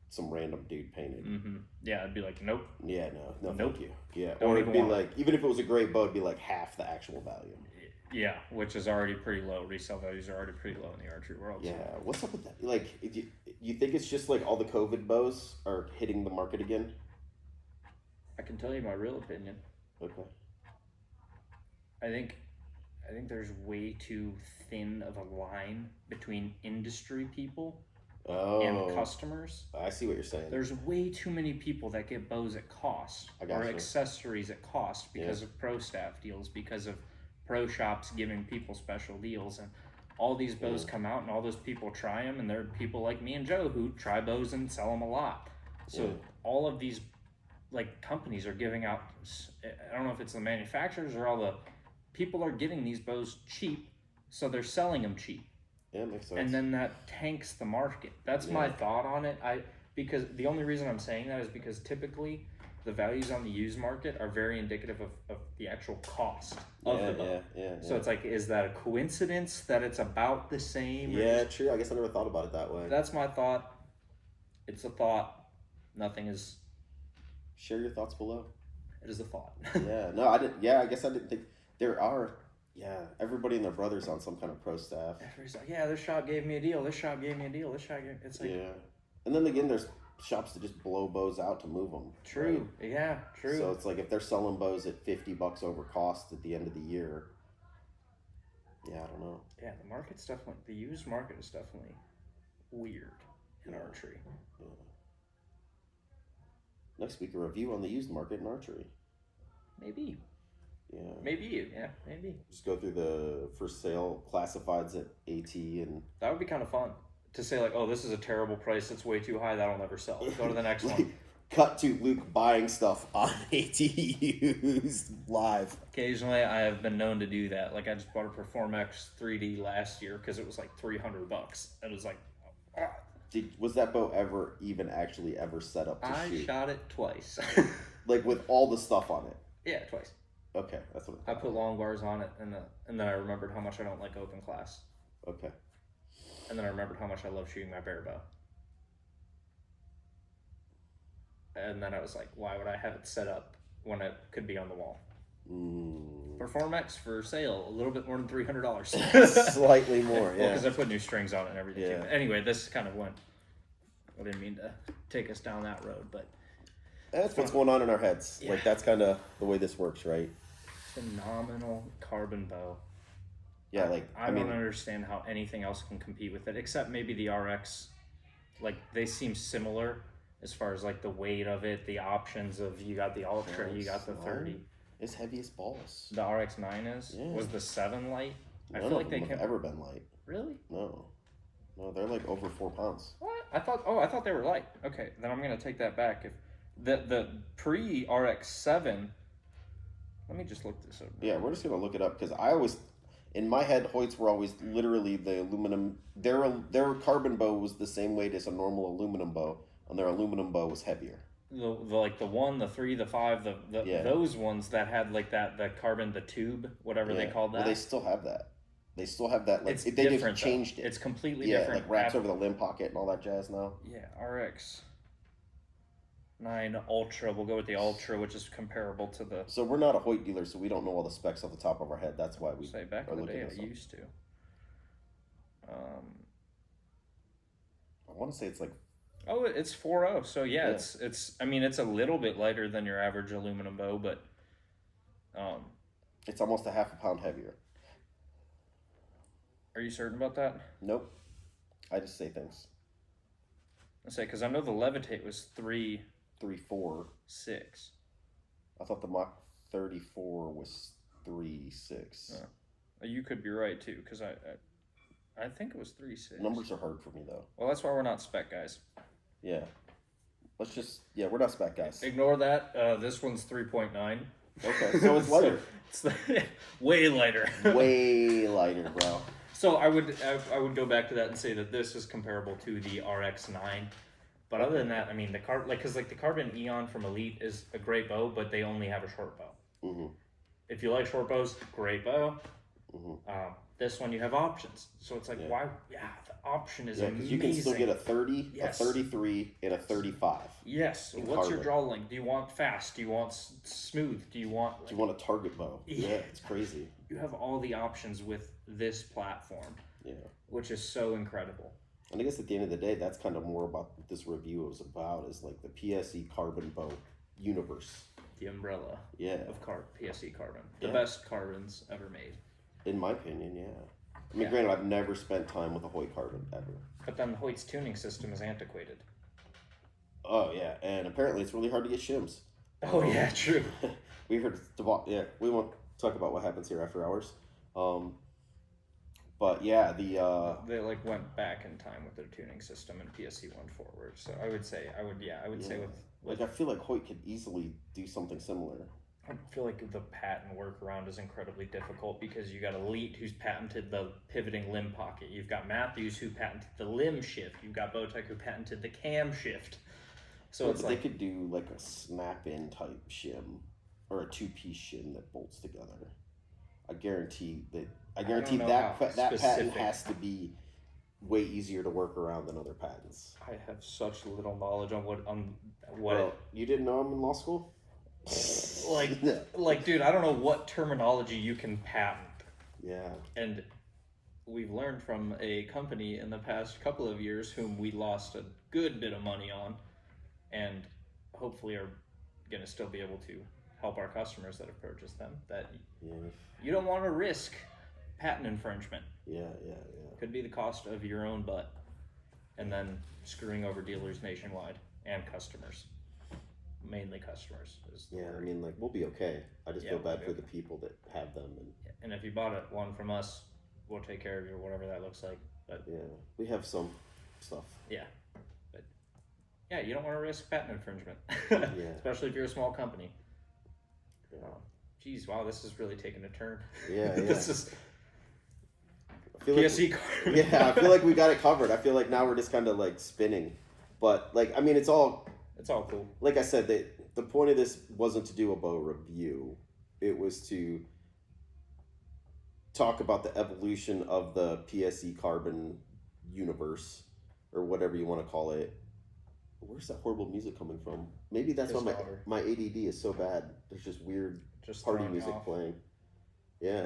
some random dude painted. Mm-hmm. Yeah, I'd be like, nope. Yeah, no, nope. Thank you. Yeah, Don't or it'd be like even if it was a great bow, it'd be like half the actual value. Yeah, which is already pretty low. Resale values are already pretty low in the archery world. Yeah, what's up with that? Like, you think it's just like all the COVID bows are hitting the market again? I can tell you my real opinion. Okay. I think there's way too thin of a line between industry people and customers. I see what you're saying. There's way too many people that get bows at cost or accessories at cost because of pro staff deals, because of pro shops giving people special deals, and all these bows come out and all those people try them, and there are people like me and Joe who try bows and sell them a lot. So all of these like companies are giving out, I don't know if it's the manufacturers or all the people are getting these bows cheap, so they're selling them cheap. Yeah, it makes sense. And then that tanks the market. That's my thought on it. Because the only reason I'm saying that is because typically the values on the used market are very indicative of the actual cost of the bow. Yeah. So it's like, is that a coincidence that it's about the same? Yeah, true. I guess I never thought about it that way. That's my thought. It's a thought. Nothing is. Share your thoughts below. It is a thought. Yeah. No, I didn't. Yeah, I guess I didn't think there are. Yeah, everybody and their brother's on some kind of pro staff. Everybody's like, yeah, this shop gave me a deal. This shop gave me a deal. This shop gave. It's like. Yeah, and then again, there's shops that just blow bows out to move them. True. Right? Yeah. True. So it's like if they're selling bows at $50 over cost at the end of the year. Yeah, I don't know. Yeah, the used market is definitely weird in archery. Yeah. Next week, a review on the used market in archery. Maybe. Yeah. Maybe. Just go through the for sale classifieds at AT and. That would be kind of fun to say like, oh, this is a terrible price. It's way too high. That'll never sell. Go to the next one. cut to Luke buying stuff on ATUs live. Occasionally, I have been known to do that. Like I just bought a Perform-X 3D last year because it was like $300. It was like, ah. Was that boat ever set up to I shoot? shot it twice. Like with all the stuff on it? Yeah, twice. Okay, that's what I put long bars on it, and then I remembered how much I don't like open class. Okay. And then I remembered how much I love shooting my bare bow. And then I was like, why would I have it set up when it could be on the wall? Perform-X for sale, a little bit more than $300. Slightly more, yeah. Well, because I put new strings on it and everything. Yeah. Too. Anyway, this kind of went. I didn't mean to take us down that road, but that's what's going on in our heads. Yeah. Like that's kind of the way this works, right? Phenomenal carbon bow. Yeah, like I don't understand how anything else can compete with it, except maybe the RX. Like they seem similar as far as like the weight of it, the options of you got the Ultra, you got the 30. It's heavy as balls. The RX-9 is? Yeah. Was the 7 light? None I feel like of they them have can ever been light. Really? No, they're like over 4 pounds. What? I thought they were light. Okay, then I'm gonna take that back. If the pre RX-7, let me just look this up. Yeah, we're just gonna look it up because I always, in my head, Hoyts were always literally the aluminum. Their carbon bow was the same weight as a normal aluminum bow, and their aluminum bow was heavier. The like the 1, the 3, the 5, those ones that had like the carbon, the tube, whatever they called that. Well, they still have that. They still have that. Like It's they different, just changed it. It's completely yeah, different. like wraps over the limb pocket and all that jazz now. Yeah, RX 9 Ultra. We'll go with the Ultra, which is comparable to the. So we're not a Hoyt dealer, so we don't know all the specs off the top of our head. That's why we say back in the day I used to. I want to say it's like. Oh, it's 4.0. So yeah, it's. I mean, it's a little bit lighter than your average aluminum bow, but. It's almost a half a pound heavier. Are you certain about that? Nope. I just say things. I say because I know the Levitate was 3.4. 6. I thought the Mach 34 was 3.6. You could be right too, because I think it was 3.6. Numbers are hard for me though. Well, that's why we're not spec guys. Yeah. We're not spec guys. Ignore that. This one's 3.9. Okay, so it's lighter. So it's way lighter. Way lighter, bro. So I would go back to that and say that this is comparable to the RX-9. But other than that, I mean, the Carbon Eon from Elite is a great bow, but they only have a short bow. Mm-hmm. If you like short bows, great bow. Mm-hmm. This one you have options, so it's like why? Yeah, the option is amazing. You can still get a 30, Yes. a 33, and a 35. Yes. What's your draw length? Do you want fast? Do you want smooth? Do you want? Do you want a target bow? Yeah. It's crazy. You have all the options with this platform. Yeah. Which is so incredible. And I guess at the end of the day, that's kind of more about what this review was about, is like the PSE carbon bow universe. The umbrella. Yeah. Of PSE carbon. The best carbons ever made. In my opinion, yeah. I mean, granted, I've never spent time with a Hoyt carbon ever. But then Hoyt's tuning system is antiquated. Oh yeah, and apparently it's really hard to get shims. Oh yeah, true. We heard we won't talk about what happens here after hours. But yeah, they like went back in time with their tuning system and PSE went forward. So I would say say with like I feel like Hoyt could easily do something similar. I feel like the patent workaround is incredibly difficult because you got Elite who's patented the pivoting limb pocket. You've got Matthews who patented the limb shift. You've got Bowtech who patented the cam shift. So it's like they could do like a snap-in type shim or a two-piece shim that bolts together. I guarantee that patent has to be way easier to work around than other patents. I have such little knowledge on what Well, you didn't know I'm in law school? like dude, I don't know what terminology you can patent. Yeah. And we've learned from a company in the past couple of years whom we lost a good bit of money on and hopefully are going to still be able to help our customers that have purchased them, that you don't want to risk patent infringement. Yeah. Could be the cost of your own butt and then screwing over dealers nationwide and customers. Mainly customers. I mean, like, we'll be okay. I just feel bad for the people that have them. And if you bought one from us, we'll take care of you, whatever that looks like. But yeah, we have some stuff. Yeah. But Yeah, you don't want to risk patent infringement, Yeah. especially if you're a small company. Yeah. Geez, wow, this is really taking a turn. Yeah, This is I feel PSE like, card. yeah, I feel like we got it covered. I feel like now we're just kind of like spinning, but like I mean, it's all cool. like I said. The point of this wasn't to do a bow review; it was to talk about the evolution of the PSE carbon universe, or whatever you want to call it. Where's that horrible music coming from? Maybe that's His why daughter. my ADD is so bad. There's just weird Just party throwing me music off. playing. Yeah.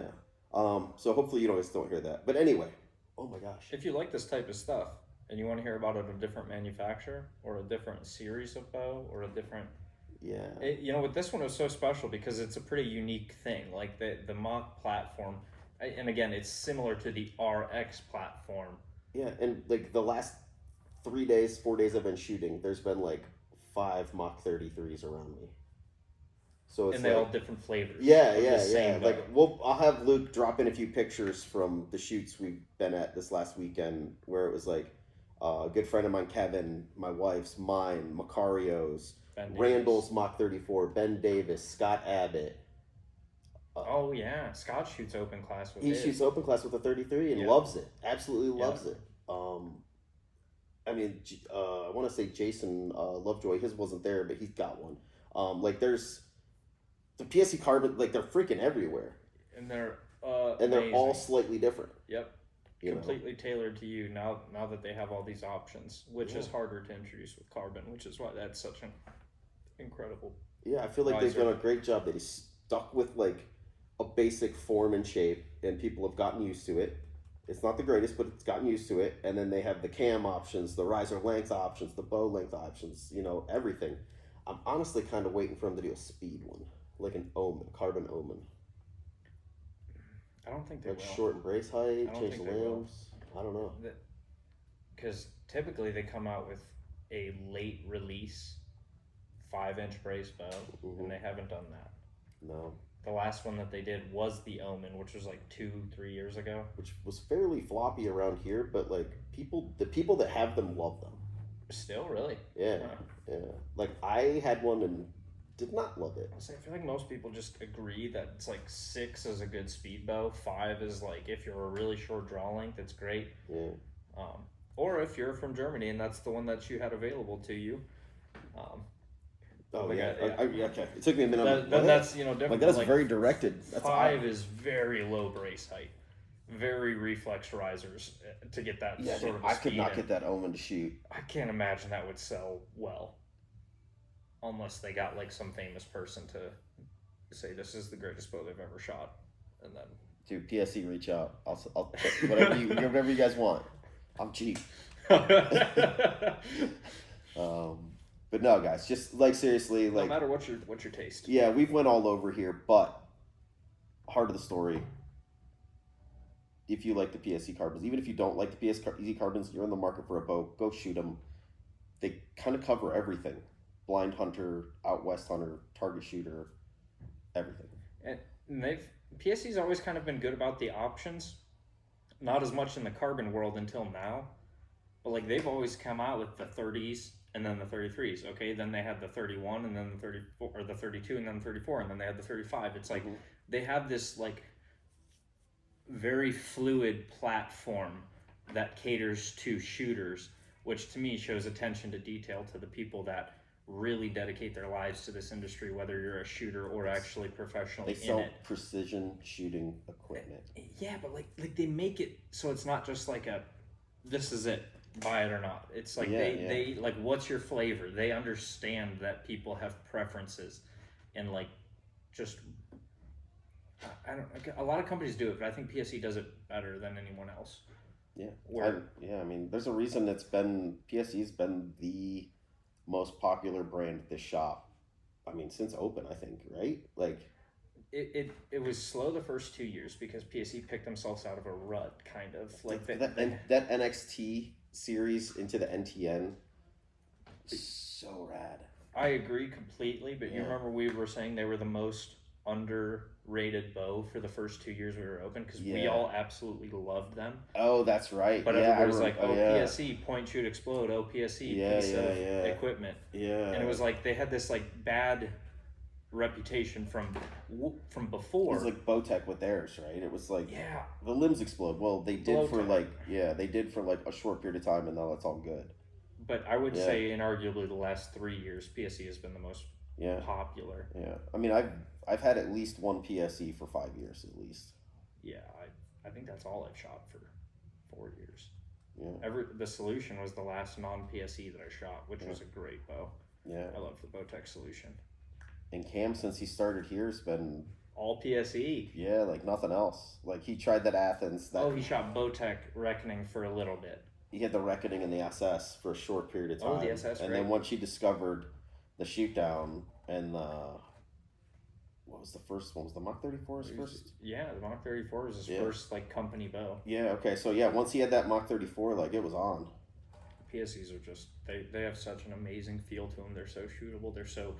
So hopefully you guys don't hear that. But anyway, oh my gosh. If you like this type of stuff and you want to hear about it at a different manufacturer or a different series of bow or a different, Yeah. with this one it was so special because it's a pretty unique thing. Like the Mach platform, and again, it's similar to the RX platform. Yeah, and like the last 3 days, 4 days I've been shooting, there's been like 5 Mach 33s around me. So it's And they're like, all different flavors. yeah, of the yeah, yeah. same bow. Like I'll have Luke drop in a few pictures from the shoots we've been at this last weekend, where it was like a good friend of mine, Kevin, my wife's, mine, Macario's, Ben Davis. Randall's Mach 34, Ben Davis, Scott Abbott. Oh yeah, Scott shoots open class with He his. shoots open class with a 33 and Yeah. loves it. Absolutely Yeah. loves it. I mean, I want to say Jason Lovejoy. His wasn't there, but he's got one. Like there's the PSE carbon, like they're freaking everywhere, And they're and they're amazing. all slightly different. Yep. You know? Completely tailored to you now that they have all these options, which is Yeah. harder to introduce with carbon, which is why that's such an incredible. Yeah, I feel like they've Riser. done a great job. They stuck with like a basic form and shape, and people have gotten used to it. It's not the greatest, but it's gotten used to it. And then they have the cam options, the riser length options, the bow length options, everything. I'm honestly kind of waiting for them to do a speed one, like an omen, carbon omen. I don't think they Like will. short brace height, I don't change the think they will. limbs. I don't know. Because typically they come out with a late release 5-inch brace bow, Mhm. and they haven't done that. No. The last one that they did was the Omen, which was like 2-3 years ago. Which was fairly floppy around here, but like the people that have them love them. Still, really? Yeah, Huh. yeah. Like I had one and did not love it. I feel like most people just agree that it's like 6 is a good speed bow. 5 is like if you're a really short draw length, it's great. Yeah. Or if you're from Germany and that's the one that you had available to you. Oh Like yeah. I- Okay. It took me a minute. Then that's different. like that's Like, very directed. That's 5 odd. is very low brace height, very reflex risers to get that Yeah, sort dude, of. I could not in. get that omen to shoot. I can't imagine that would sell well, unless they got like some famous person to say this is the greatest bow they've ever shot, and then. Dude, PSE, reach out. I'll whatever you guys want. I'm cheap. But no, guys, just like seriously, No like matter what's your taste. yeah, we've went all over here, but heart of the story. If you like the PSE carbons, even if you don't like the PSE carbons, you're in the market for a bow, go shoot them. They kind of cover everything: blind hunter, out west hunter, target shooter, everything. And PSE's always kind of been good about the options, not as much in the carbon world until now, but like they've always come out with the 30s and then the 33s. Okay, then they had the 31 and then the 34 or the 32 and then the 34 and then they had the 35. It's like they have this like very fluid platform that caters to shooters, which to me shows attention to detail to the people that really dedicate their lives to this industry, whether you're a shooter or actually professionally They sell in it. precision shooting equipment. Yeah, but like they make it so it's not just like a this is it, buy it or not. It's like they like what's your flavor? They understand that people have preferences and like just I don't a lot of companies do it, but I think PSE does it better than anyone else. Yeah. Where I mean, there's a reason PSE's been the most popular brand at this shop. I mean, since open, I think, right? Like it was slow the first 2 years because PSE picked themselves out of a rut, kind of like that NXT series into the NTN is so rad. I agree completely, but you remember we were saying they were the most underrated bow for the first 2 years we were open because we Yeah. all absolutely loved them. Oh, that's right. But yeah, everybody was like, oh, "Oh, yeah. PSE, point, shoot, explode. Oh, PSE, Yeah, piece yeah, of yeah. equipment." Yeah. And it was like they had this like bad reputation from before. It was like Bowtech with theirs, right? It was like Yeah, the limbs explode. Well, they did for Blowtech. like they did for like a short period of time, and now that's all good. but I would Yeah. say inarguably the last 3 years, PSE has been the most Yeah, popular. yeah. I mean, I've had at least one PSE for 5 years at least. Yeah, I think that's all I've shot for 4 years. Yeah, The Solution was the last non-PSE that I shot, which was a great bow. yeah. I love the Bowtech Solution. And Cam, since he started here, has been All PSE. like nothing else. Like he tried that Athens. That He shot Bowtech Reckoning for a little bit. he had the Reckoning and the SS for a short period of time. Oh, the SS, and great. then once he discovered the shoot down and what was the first one? Was the Mach 34 his first? Yeah, the Mach 34 was his first like company bow. Yeah. Okay. So yeah, once he had that Mach 34, like it was on. PSEs are just they have such an amazing feel to them. They're so shootable. They're so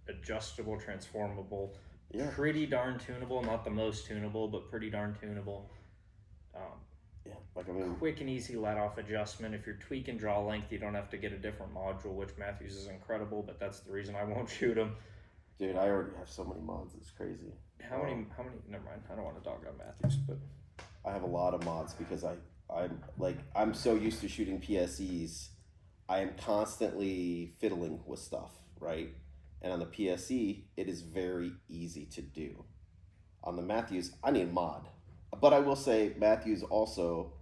adjustable, transformable. Yeah. Pretty darn tunable. Not the most tunable, but pretty darn tunable. Yeah. Like I mean, Quick and easy let-off adjustment. If you're tweaking draw length, you don't have to get a different module, which Matthews is incredible, but that's the reason I won't shoot him. dude, I already have so many mods. It's crazy. How many? Never mind. I don't want to dog on Matthews, but I have a lot of mods because I'm so used to shooting PSEs. I am constantly fiddling with stuff, right? And on the PSE, it is very easy to do. On the Matthews, I need a mod. But I will say Matthews also,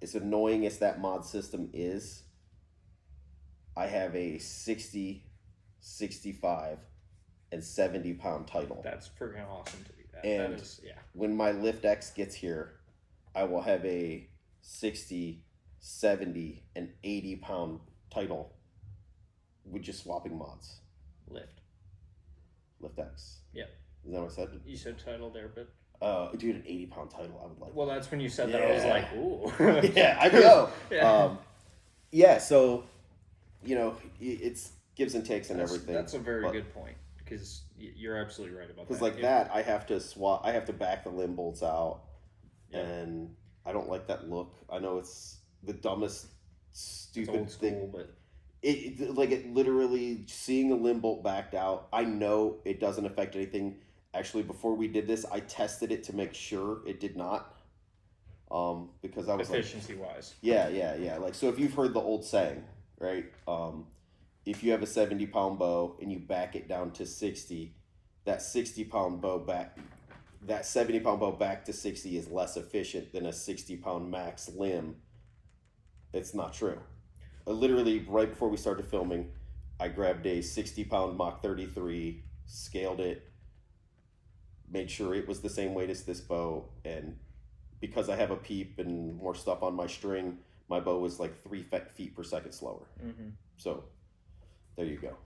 as annoying as that mod system is, I have a 60, 65, and 70 pound title. that's freaking awesome to do that. And that is, yeah. when my Lift X gets here, I will have a 60, 70, and 80 pound title with just swapping mods. Lift X. Yeah. Is that what I said? You said title there, but Dude, an 80 pound title, I would like. well, that's when you said that. I was like, ooh. Yeah, I know. Yeah. So, it's gives and takes and everything. That's a very good point because you're absolutely right about that. Because like that, I have to swap. I have to back the limb bolts out, and I don't like that look. I know it's the dumbest, stupid old school, thing, but it literally seeing a limb bolt backed out. I know it doesn't affect anything. Actually, before we did this, I tested it to make sure it did not. Because I was efficiency wise. Yeah. Like, so if you've heard the old saying, right? If you have a 70 pound bow and you back it down to 60, that 70 pound bow back to 60 is less efficient than a 60 pound max limb. It's not true. Literally, right before we started filming, I grabbed a 60 pound Mach 33, scaled it, made sure it was the same weight as this bow, and because I have a peep and more stuff on my string, my bow was like 3 feet per second slower. Mm-hmm. So, there you go.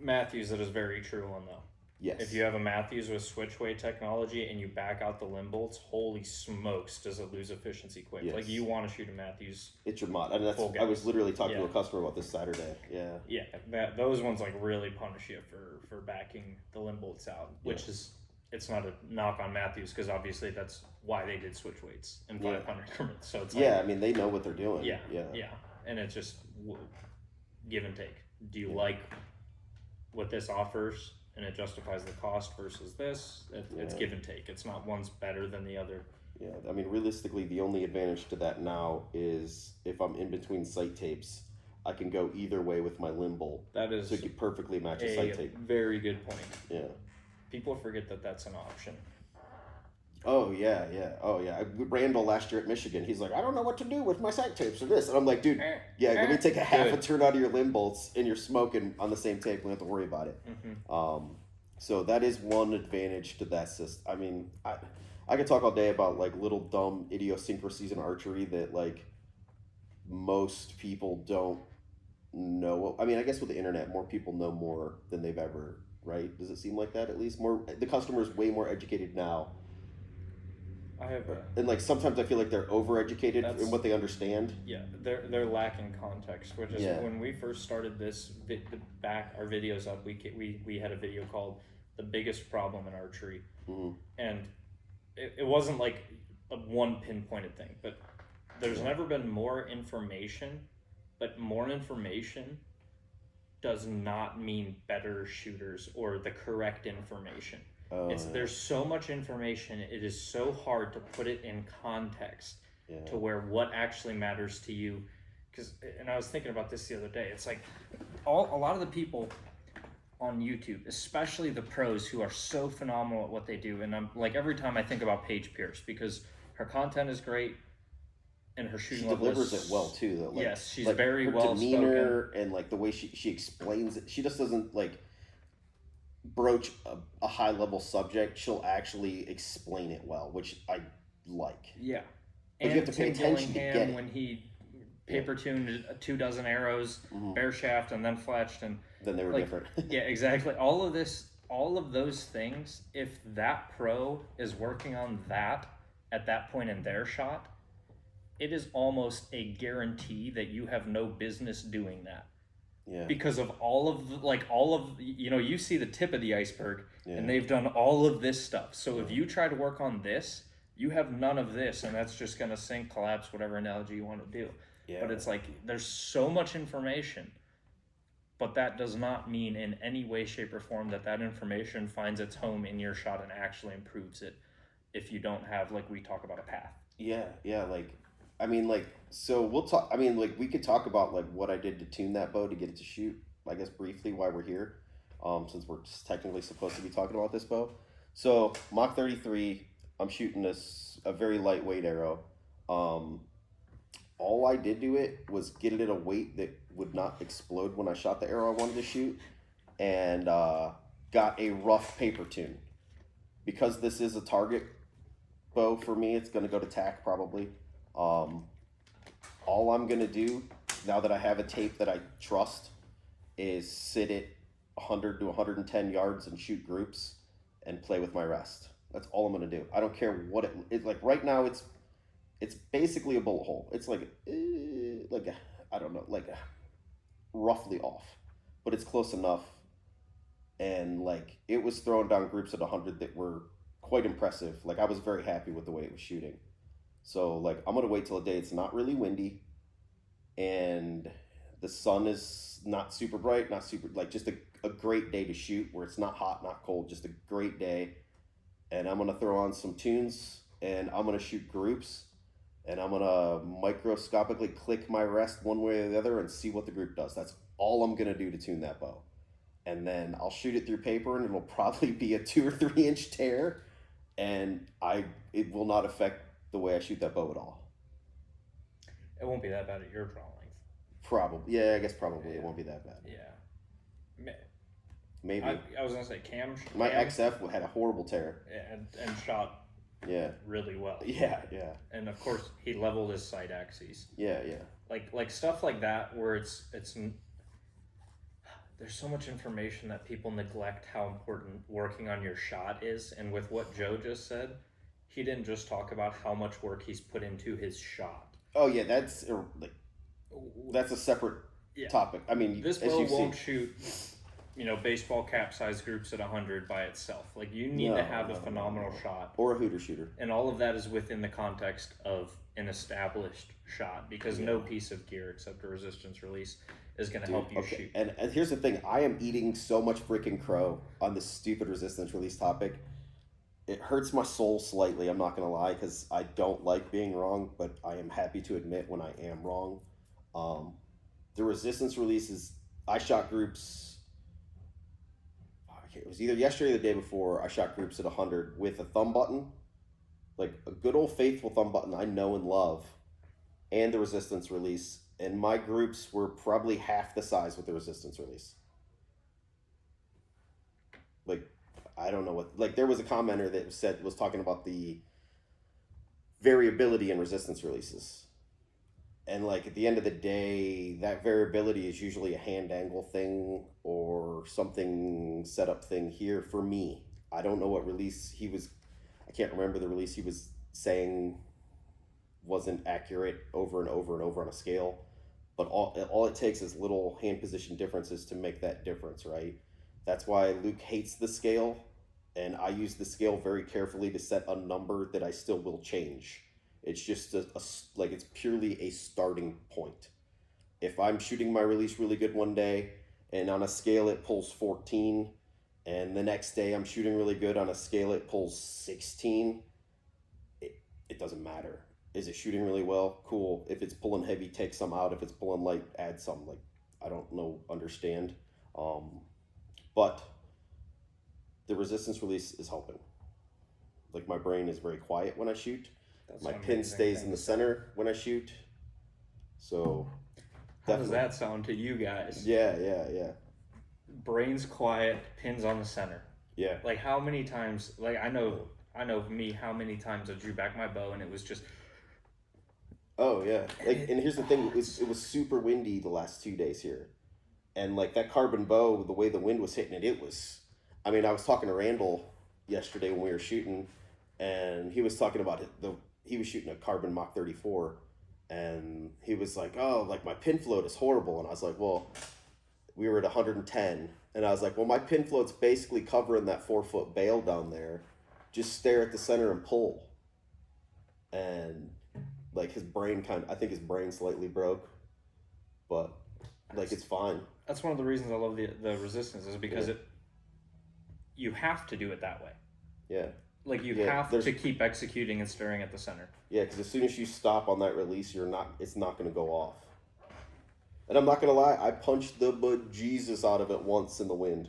Matthews, that is very true one though. Yes. If you have a Matthews with switch weight technology and you back out the limb bolts, holy smokes, does it lose efficiency quick? Yes. Like you want to shoot a Matthews. It's your mod. And Full I was literally talking to Yeah. a customer about this Saturday. Yeah. Yeah, those ones like really punish you for backing the limb bolts out, which is it's not a knock on Matthews because obviously that's why they did switch weights in 500 increments. So it's like, Yeah, I mean, they know what they're doing. yeah, Yeah. and it's just give and take. Do you like what this offers and it justifies the cost versus this? It's give and take. It's not one's better than the other. Yeah, I mean, realistically, the only advantage to that now is if I'm in between sight tapes, I can go either way with my limb bolt. That is So it could perfectly match a sight tape. very good point. Yeah. People forget that that's an option. Oh, yeah. Randall last year at Michigan, he's like, I don't know what to do with my sight tapes or this. And I'm like, dude, let me take a half a turn out of your limb bolts and you're smoking on the same tape. We don't have to worry about it. Mm-hmm. So that is one advantage to that system. I mean, I could talk all day about like little dumb idiosyncrasies in archery that like most people don't know. I mean, I guess with the internet, more people know more than they've ever, right? Does it seem like that at least? The customer is way more educated now. And like sometimes I feel like they're overeducated in what they understand. Yeah, they're lacking context, which is when we first started this our videos up. We had a video called the biggest problem in archery. Mm-hmm. And it wasn't like a one pinpointed thing, but there's never been more information, but more information does not mean better shooters or the correct information. There's so much information, it is so hard to put it in context to where what actually matters to you. And I was thinking about this the other day. It's like a lot of the people on YouTube, especially the pros who are so phenomenal at what they do, and I'm like, every time I think about Paige Pierce, because her content is great and her shooting level delivers it well too. That, like, yes, she's like very her well demeanor spoken, and like the way she explains it. She just doesn't like broach a high level subject. She'll actually explain it well, which I like. Yeah, but you have to pay attention to get it. When he paper tuned 24 arrows, bare shaft, and then fletched, and then they were different. Yeah, exactly. All of those things. If that pro is working on that at that point in their shot, it is almost a guarantee that you have no business doing that. Yeah. Because of all of you see the tip of the iceberg, and they've done all of this stuff. So if you try to work on this, you have none of this, and that's just gonna sink, collapse, whatever analogy you want to do. Yeah. But it's like there's so much information, but that does not mean in any way, shape, or form that information finds its home in your shot and actually improves it. If you don't have, like we talk about, a path. Yeah, like. I mean, like, so we'll talk. I mean, like, we could talk about like what I did to tune that bow to get it to shoot. I guess briefly while we're here, since we're just technically supposed to be talking about this bow. So Mach 33, I'm shooting a very lightweight arrow. All I did to it was get it at a weight that would not explode when I shot the arrow I wanted to shoot, and got a rough paper tune. Because this is a target bow for me, it's going to go to tack probably. All I'm gonna do now that I have a tape that I trust is sit at 100 to 110 yards and shoot groups and play with my rest. That's all I'm gonna do. I don't care what it's like. Right now, it's basically a bullet hole. It's like I don't know, roughly off, but it's close enough. And like it was throwing down groups at 100 that were quite impressive. Like I was very happy with the way it was shooting. So, like, I'm going to wait till a day it's not really windy and the sun is not super bright, not super, like, just a great day to shoot where it's not hot, not cold, just a great day. And I'm going to throw on some tunes and I'm going to shoot groups and I'm going to microscopically click my rest one way or the other and see what the group does. That's all I'm going to do to tune that bow. And then I'll shoot it through paper and it'll probably be a 2 or 3 inch tear and it will not affect the way I shoot that bow at all. It won't be that bad at your draw length. Probably. Yeah, I guess probably it won't be that bad. Yeah. Maybe. I was going to say Cam. My XF had a horrible tear. And shot really well. Yeah. And of course, he leveled his sight axes. Yeah. Like stuff like that where it's there's so much information that people neglect how important working on your shot is. And with what Joe just said, he didn't just talk about how much work he's put into his shot. Oh yeah, that's a separate topic. I mean, this bow won't shoot, baseball cap size groups at 100 by itself. Like you need to have a phenomenal shot or a hooter shooter, and all of that is within the context of an established shot because no piece of gear except a resistance release is going to help you shoot. And here's the thing: I am eating so much freaking crow on this stupid resistance release topic. It hurts my soul slightly, I'm not going to lie, because I don't like being wrong, but I am happy to admit when I am wrong. The resistance releases, I shot groups, it was either yesterday or the day before, I shot groups at 100 with a thumb button, like a good old faithful thumb button I know and love, and the resistance release, and my groups were probably half the size with the resistance release. Like, I don't know what, like there was a commenter that was talking about the variability in resistance releases. And like at the end of the day, that variability is usually a hand angle thing or something setup thing here for me. I don't know what release I can't remember the release he was saying wasn't accurate over and over and over on a scale. But all it takes is little hand position differences to make that difference, right? That's why Luke hates the scale, and I use the scale very carefully to set a number that I still will change. It's just like it's purely a starting point. If I'm shooting my release really good one day, and on a scale it pulls 14, and the next day I'm shooting really good on a scale it pulls 16, it doesn't matter. Is it shooting really well? Cool. If it's pulling heavy, take some out. If it's pulling light, add some. Like, I don't know, understand. But the resistance release is helping. Like, my brain is very quiet when I shoot. My pin stays in the center when I shoot. So, how does that sound to you guys? Yeah. Brain's quiet, pins on the center. Yeah. Like, how many times, like, I know me, how many times I drew back my bow and it was just... Oh, yeah. Like, and here's the thing, it was super windy the last 2 days here. And, like, that carbon bow, the way the wind was hitting it was... I mean, I was talking to Randall yesterday when we were shooting, and he was talking about he was shooting a carbon Mach 34, and he was like, oh, like, my pin float is horrible. And I was like, well, we were at 110, and I was like, well, my pin float's basically covering that 4-foot bale down there. Just stare at the center and pull. And, like, I think his brain slightly broke, but, like, it's fine. That's one of the reasons I love the resistance, is because you have to do it that way. Yeah. Like, you have to keep executing and staring at the center. Yeah, because as soon as you stop on that release, it's not going to go off. And I'm not going to lie, I punched the bejesus out of it once in the wind.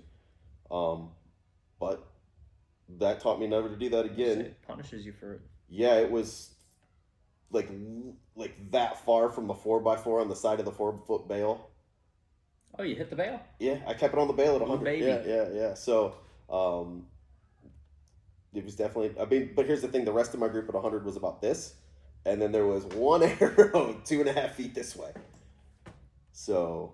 But that taught me never to do that again. It punishes you for it. Yeah, it was like that far from the 4x4 on the side of the 4-foot bale. Oh, you hit the bale? Yeah, I kept it on the bale at 100. Baby. Yeah. So, it was definitely, I mean, but here's the thing, the rest of my group at 100 was about this, and then there was one arrow 2.5 feet this way. So,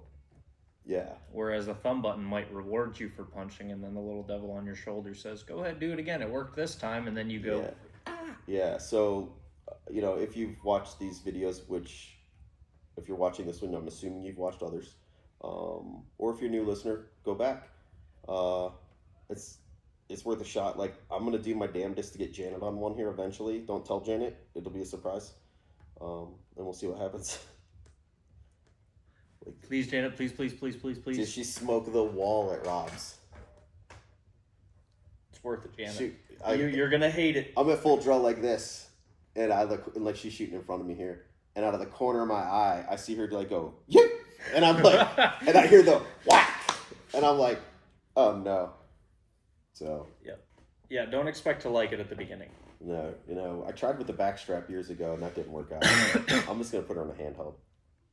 yeah. Whereas the thumb button might reward you for punching, and then the little devil on your shoulder says, go ahead, do it again. It worked this time, and then you go, Yeah, so, if you've watched these videos, which, if you're watching this one, I'm assuming you've watched others, or if you're a new listener, go back. It's worth a shot. Like, I'm going to do my damnedest to get Janet on one here eventually. Don't tell Janet. It'll be a surprise. And we'll see what happens. Like, please, Janet, please. Did she smoke the wall at Rob's? It's worth it, Janet. Shoot, you're going to hate it. I'm at full draw like this, and I look like she's shooting in front of me here. And out of the corner of my eye, I see her like go, yeah! And I'm like, and I hear the whack! And I'm like, oh no. So. Yeah, don't expect to like it at the beginning. No, I tried with the backstrap years ago, and that didn't work out. I'm just going to put her on a handheld.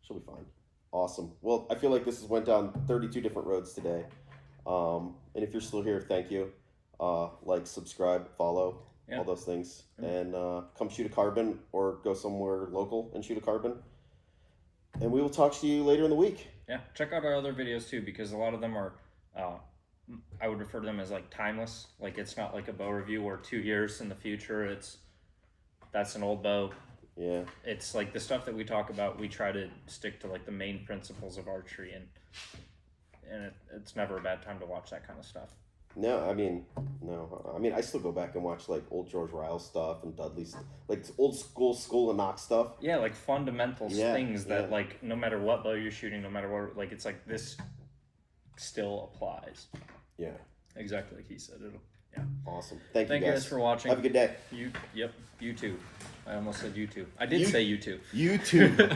She'll be fine. Awesome. Well, I feel like this has went down 32 different roads today. And if you're still here, thank you. Like, subscribe, follow, all those things. And come shoot a carbon or go somewhere local and shoot a carbon. And we will talk to you later in the week. Yeah, check out our other videos too, because a lot of them are, I would refer to them as like timeless. Like, it's not like a bow review where 2 years in the future, that's an old bow. Yeah. It's like the stuff that we talk about, we try to stick to like the main principles of archery, and it's never a bad time to watch that kind of stuff. No, I mean, I still go back and watch like old George Riles stuff and Dudley's, like old school of Knox stuff. Yeah, like fundamental things that like no matter what bow you're shooting, no matter what, like it's like this still applies. Yeah. Exactly like he said. Awesome. Thank you guys for watching. Have a good day. You too. I almost said you too. I did say you too. You too.